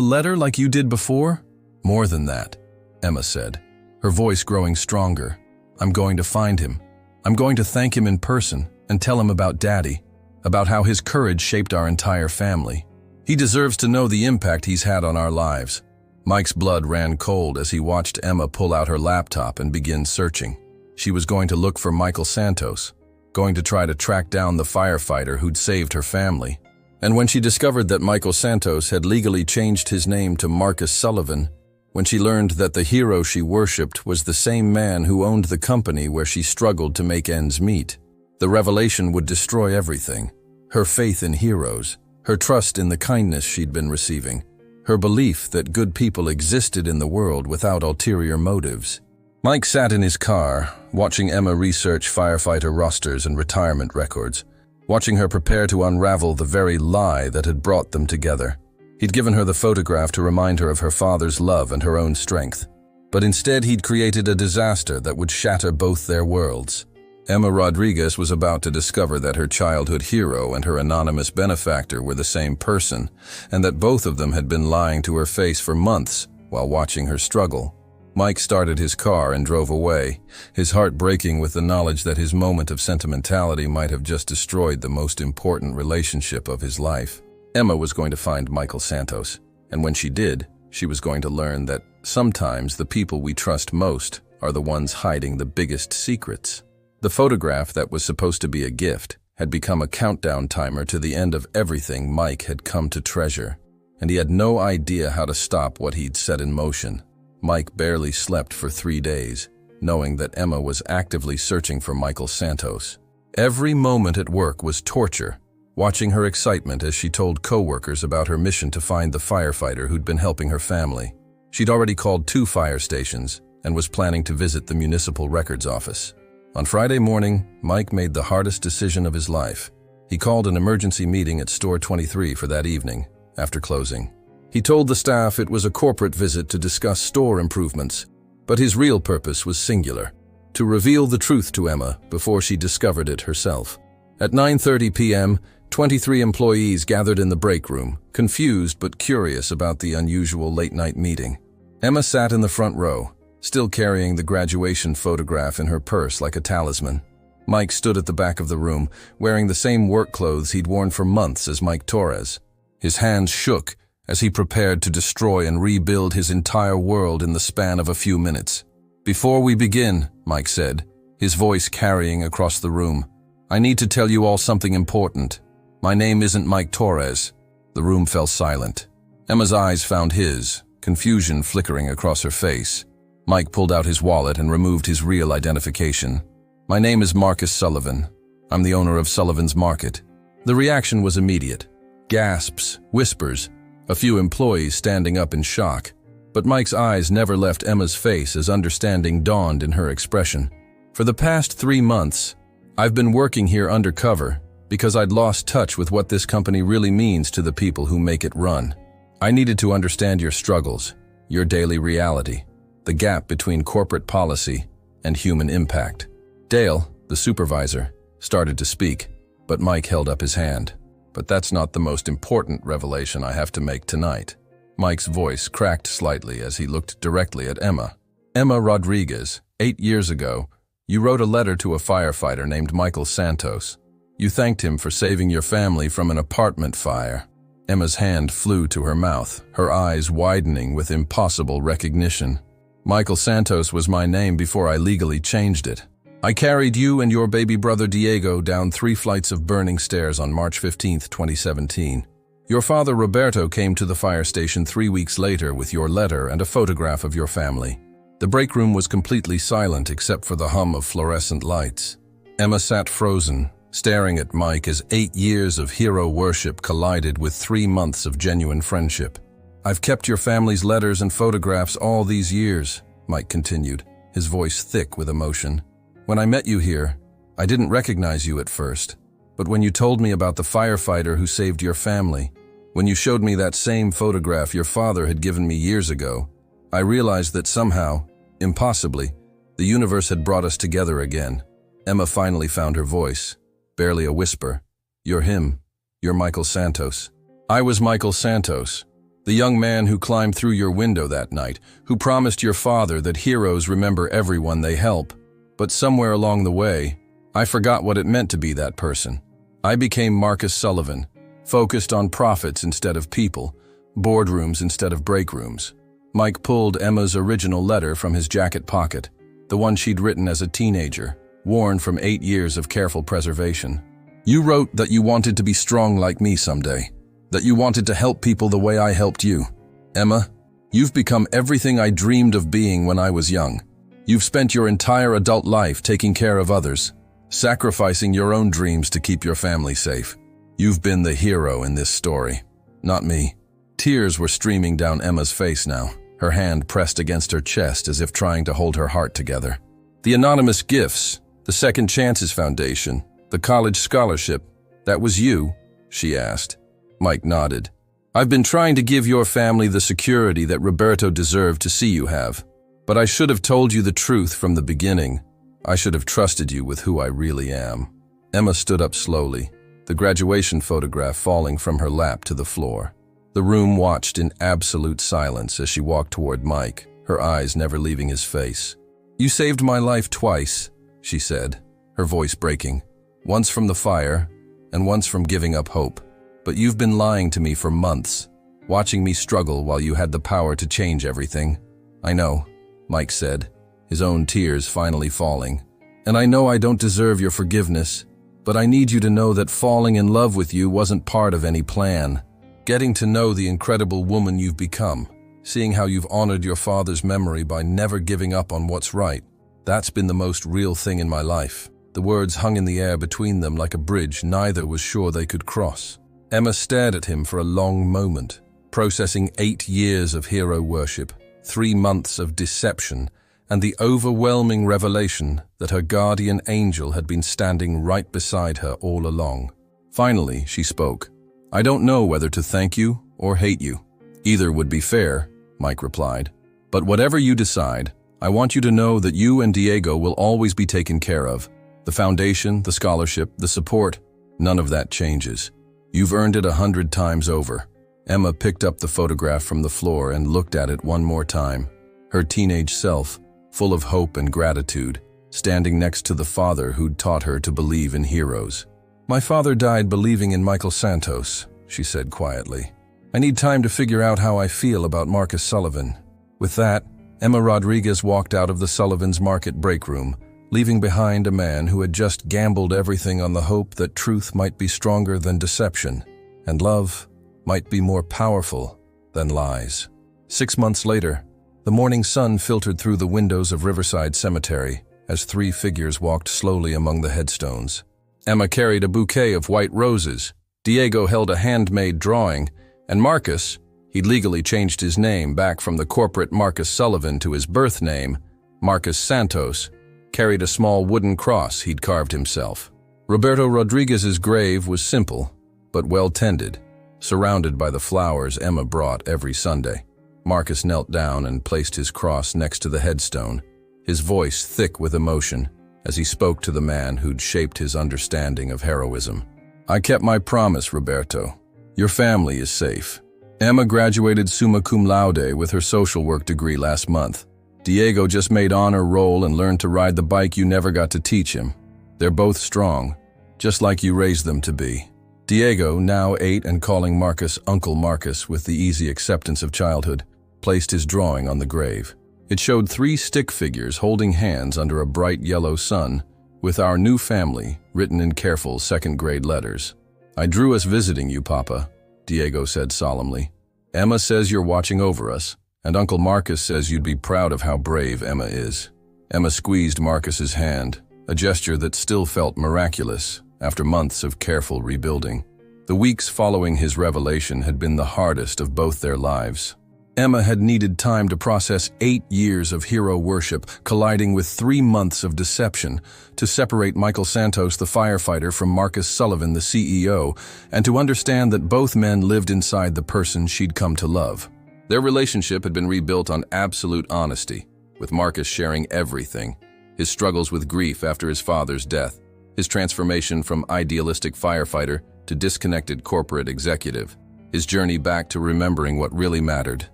letter like you did before?" "More than that," Emma said, her voice growing stronger. "I'm going to find him. I'm going to thank him in person and tell him about Daddy, about how his courage shaped our entire family. He deserves to know the impact he's had on our lives." Mike's blood ran cold as he watched Emma pull out her laptop and begin searching. She was going to look for Michael Santos, going to try to track down the firefighter who'd saved her family. And when she discovered that Michael Santos had legally changed his name to Marcus Sullivan, when she learned that the hero she worshipped was the same man who owned the company where she struggled to make ends meet, the revelation would destroy everything. Her faith in heroes, her trust in the kindness she'd been receiving, her belief that good people existed in the world without ulterior motives. Mike sat in his car, watching Emma research firefighter rosters and retirement records, watching her prepare to unravel the very lie that had brought them together. He'd given her the photograph to remind her of her father's love and her own strength. But instead he'd created a disaster that would shatter both their worlds. Emma Rodriguez was about to discover that her childhood hero and her anonymous benefactor were the same person, and that both of them had been lying to her face for months while watching her struggle. Mike started his car and drove away, his heart breaking with the knowledge that his moment of sentimentality might have just destroyed the most important relationship of his life. Emma was going to find Michael Santos, and when she did, she was going to learn that sometimes the people we trust most are the ones hiding the biggest secrets. The photograph that was supposed to be a gift had become a countdown timer to the end of everything Mike had come to treasure, and he had no idea how to stop what he'd set in motion. Mike barely slept for 3 days, knowing that Emma was actively searching for Michael Santos. Every moment at work was torture, watching her excitement as she told coworkers about her mission to find the firefighter who'd been helping her family. She'd already called 2 fire stations and was planning to visit the municipal records office. On Friday morning, Mike made the hardest decision of his life. He called an emergency meeting at Store 23 for that evening, after closing. He told the staff it was a corporate visit to discuss store improvements, but his real purpose was singular: to reveal the truth to Emma before she discovered it herself. At 9:30 p.m., 23 employees gathered in the break room, confused but curious about the unusual late-night meeting. Emma sat in the front row, still carrying the graduation photograph in her purse like a talisman. Mike stood at the back of the room, wearing the same work clothes he'd worn for months as Mike Torres. His hands shook as he prepared to destroy and rebuild his entire world in the span of a few minutes. "Before we begin," Mike said, his voice carrying across the room, "I need to tell you all something important. My name isn't Mike Torres." The room fell silent. Emma's eyes found his, confusion flickering across her face. Mike pulled out his wallet and removed his real identification. "My name is Marcus Sullivan. I'm the owner of Sullivan's Market." The reaction was immediate. Gasps, whispers, a few employees standing up in shock. But Mike's eyes never left Emma's face as understanding dawned in her expression. "For the past 3 months, I've been working here undercover because I'd lost touch with what this company really means to the people who make it run. I needed to understand your struggles, your daily reality, the gap between corporate policy and human impact." Dale, the supervisor, started to speak, but Mike held up his hand. "But that's not the most important revelation I have to make tonight." Mike's voice cracked slightly as he looked directly at Emma. "Emma Rodriguez, 8 years ago, you wrote a letter to a firefighter named Michael Santos. You thanked him for saving your family from an apartment fire." Emma's hand flew to her mouth, her eyes widening with impossible recognition. "Michael Santos was my name before I legally changed it. I carried you and your baby brother Diego down 3 flights of burning stairs on March 15, 2017. Your father Roberto came to the fire station 3 weeks later with your letter and a photograph of your family. The break room was completely silent except for the hum of fluorescent lights. Emma sat frozen, staring at Mike as 8 years of hero worship collided with 3 months of genuine friendship. I've kept your family's letters and photographs all these years, Mike continued, his voice thick with emotion. When I met you here, I didn't recognize you at first, but when you told me about the firefighter who saved your family, when you showed me that same photograph your father had given me years ago, I realized that somehow, impossibly, the universe had brought us together again. Emma finally found her voice, barely a whisper. You're him. You're Michael Santos. I was Michael Santos, the young man who climbed through your window that night, who promised your father that heroes remember everyone they help. But somewhere along the way, I forgot what it meant to be that person. I became Marcus Sullivan, focused on profits instead of people, boardrooms instead of break rooms. Mike pulled Emma's original letter from his jacket pocket, the one she'd written as a teenager, worn from 8 years of careful preservation. You wrote that you wanted to be strong like me someday, that you wanted to help people the way I helped you. Emma, you've become everything I dreamed of being when I was young. You've spent your entire adult life taking care of others, sacrificing your own dreams to keep your family safe. You've been the hero in this story, not me. Tears were streaming down Emma's face now, her hand pressed against her chest as if trying to hold her heart together. The anonymous gifts, the Second Chances Foundation, the college scholarship, that was you, she asked. Mike nodded. I've been trying to give your family the security that Roberto deserved to see you have. But I should have told you the truth from the beginning. I should have trusted you with who I really am. Emma stood up slowly, the graduation photograph falling from her lap to the floor. The room watched in absolute silence as she walked toward Mike, her eyes never leaving his face. You saved my life twice, she said, her voice breaking. Once from the fire, and once from giving up hope. But you've been lying to me for months, watching me struggle while you had the power to change everything. I know, Mike said, his own tears finally falling. And I know I don't deserve your forgiveness, but I need you to know that falling in love with you wasn't part of any plan. Getting to know the incredible woman you've become, seeing how you've honored your father's memory by never giving up on what's right, that's been the most real thing in my life. The words hung in the air between them like a bridge neither was sure they could cross. Emma stared at him for a long moment, processing 8 years of hero worship, 3 months of deception, and the overwhelming revelation that her guardian angel had been standing right beside her all along. Finally, she spoke. I don't know whether to thank you or hate you. Either would be fair, Mike replied. But whatever you decide, I want you to know that you and Diego will always be taken care of. The foundation, the scholarship, the support, none of that changes. You've earned it 100 times over. Emma picked up the photograph from the floor and looked at it one more time. Her teenage self, full of hope and gratitude, standing next to the father who'd taught her to believe in heroes. My father died believing in Michael Santos, she said quietly. I need time to figure out how I feel about Marcus Sullivan. With that, Emma Rodriguez walked out of the Sullivan's Market break room, leaving behind a man who had just gambled everything on the hope that truth might be stronger than deception, and love might be more powerful than lies. 6 months later, the morning sun filtered through the windows of Riverside Cemetery as 3 figures walked slowly among the headstones. Emma carried a bouquet of white roses, Diego held a handmade drawing, and Marcus, he'd legally changed his name back from the corporate Marcus Sullivan to his birth name, Marcus Santos, carried a small wooden cross he'd carved himself. Roberto Rodriguez's grave was simple, but well-tended, surrounded by the flowers Emma brought every Sunday. Marcus knelt down and placed his cross next to the headstone, his voice thick with emotion as he spoke to the man who'd shaped his understanding of heroism. I kept my promise, Roberto. Your family is safe. Emma graduated summa cum laude with her social work degree last month. Diego just made honor roll and learned to ride the bike you never got to teach him. They're both strong, just like you raised them to be. Diego, now 8 and calling Marcus Uncle Marcus with the easy acceptance of childhood, placed his drawing on the grave. It showed 3 stick figures holding hands under a bright yellow sun, with "Our new family" written in careful second-grade letters. "I drew us visiting you, Papa," Diego said solemnly. "Emma says you're watching over us, and Uncle Marcus says you'd be proud of how brave Emma is." Emma squeezed Marcus's hand, a gesture that still felt miraculous after months of careful rebuilding. The weeks following his revelation had been the hardest of both their lives. Emma had needed time to process 8 years of hero worship, colliding with 3 months of deception, to separate Michael Santos, the firefighter, from Marcus Sullivan, the CEO, and to understand that both men lived inside the person she'd come to love. Their relationship had been rebuilt on absolute honesty, with Marcus sharing everything: his struggles with grief after his father's death, his transformation from idealistic firefighter to disconnected corporate executive, his journey back to remembering what really mattered.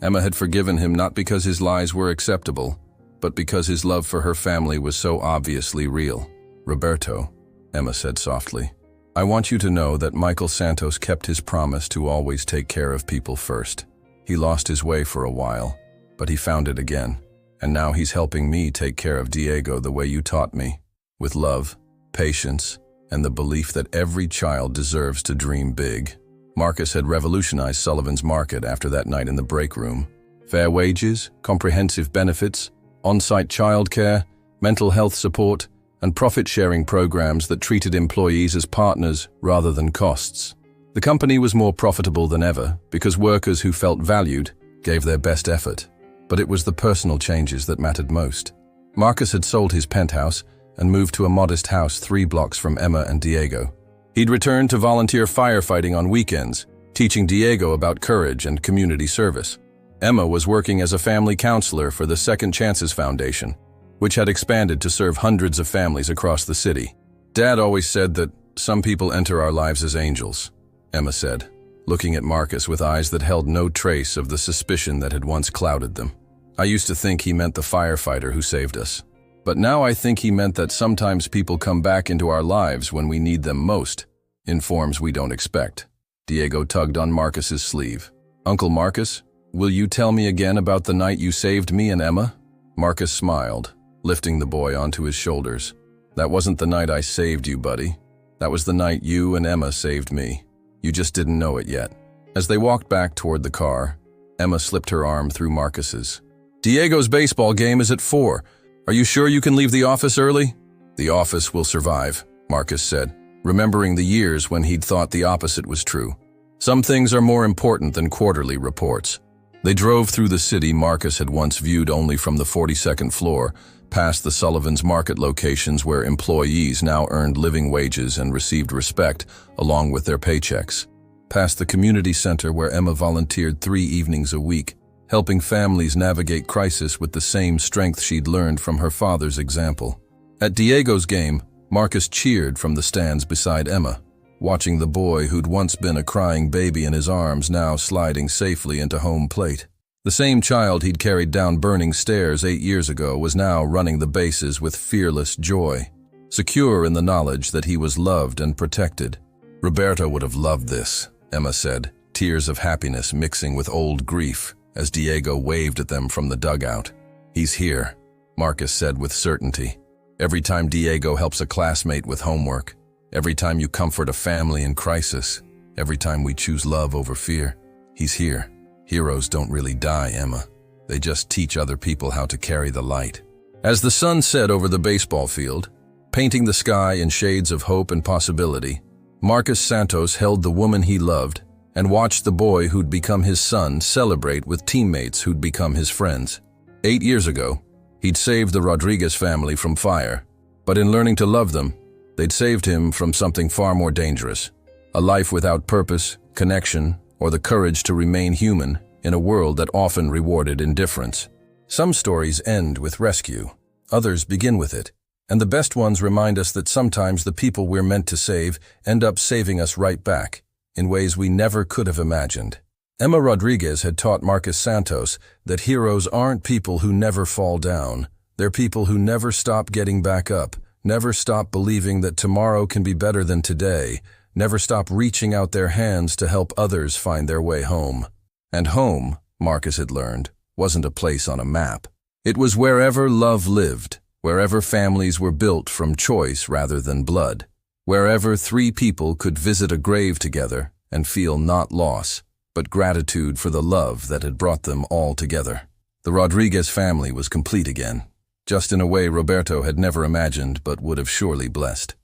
Emma had forgiven him not because his lies were acceptable, but because his love for her family was so obviously real. "Roberto," Emma said softly, "I want you to know that Michael Santos kept his promise to always take care of people first. He lost his way for a while, but he found it again. And now he's helping me take care of Diego the way you taught me, with love, patience, and the belief that every child deserves to dream big." Marcus had revolutionized Sullivan's Market after that night in the break room. Fair wages, comprehensive benefits, on-site childcare, mental health support, and profit-sharing programs that treated employees as partners rather than costs. The company was more profitable than ever because workers who felt valued gave their best effort. But it was the personal changes that mattered most. Marcus had sold his penthouse and moved to a modest house 3 blocks from Emma and Diego. He'd returned to volunteer firefighting on weekends, teaching Diego about courage and community service. Emma was working as a family counselor for the Second Chances Foundation, which had expanded to serve hundreds of families across the city. "Dad always said that some people enter our lives as angels," Emma said, looking at Marcus with eyes that held no trace of the suspicion that had once clouded them. "I used to think he meant the firefighter who saved us. But now I think he meant that sometimes people come back into our lives when we need them most, in forms we don't expect." Diego tugged on Marcus's sleeve. "Uncle Marcus, will you tell me again about the night you saved me and Emma?" Marcus smiled, lifting the boy onto his shoulders. "That wasn't the night I saved you, buddy. That was the night you and Emma saved me. You just didn't know it yet." As they walked back toward the car, Emma slipped her arm through Marcus's. "Diego's baseball game is at 4. Are you sure you can leave the office early?" "The office will survive," Marcus said, remembering the years when he'd thought the opposite was true. "Some things are more important than quarterly reports." They drove through the city Marcus had once viewed only from the 42nd floor, past the Sullivan's Market locations where employees now earned living wages and received respect along with their paychecks. Past the community center where Emma volunteered 3 evenings a week, helping families navigate crisis with the same strength she'd learned from her father's example. At Diego's game, Marcus cheered from the stands beside Emma, watching the boy who'd once been a crying baby in his arms now sliding safely into home plate. The same child he'd carried down burning stairs 8 years ago was now running the bases with fearless joy, secure in the knowledge that he was loved and protected. "Roberto would have loved this," Emma said, tears of happiness mixing with old grief, as Diego waved at them from the dugout. "He's here," Marcus said with certainty. "Every time Diego helps a classmate with homework, every time you comfort a family in crisis, every time we choose love over fear, he's here. Heroes don't really die, Emma. They just teach other people how to carry the light." As the sun set over the baseball field, painting the sky in shades of hope and possibility, Marcus Santos held the woman he loved and watched the boy who'd become his son celebrate with teammates who'd become his friends. 8 years ago, he'd saved the Rodriguez family from fire, but in learning to love them, they'd saved him from something far more dangerous: a life without purpose, connection, or the courage to remain human in a world that often rewarded indifference. Some stories end with rescue, others begin with it, and the best ones remind us that sometimes the people we're meant to save end up saving us right back, in ways we never could have imagined. Emma Rodriguez had taught Marcus Santos that heroes aren't people who never fall down. They're people who never stop getting back up, never stop believing that tomorrow can be better than today, never stop reaching out their hands to help others find their way home. And home, Marcus had learned, wasn't a place on a map. It was wherever love lived, wherever families were built from choice rather than blood, wherever three people could visit a grave together and feel not loss, but gratitude for the love that had brought them all together. The Rodriguez family was complete again, just in a way Roberto had never imagined but would have surely blessed.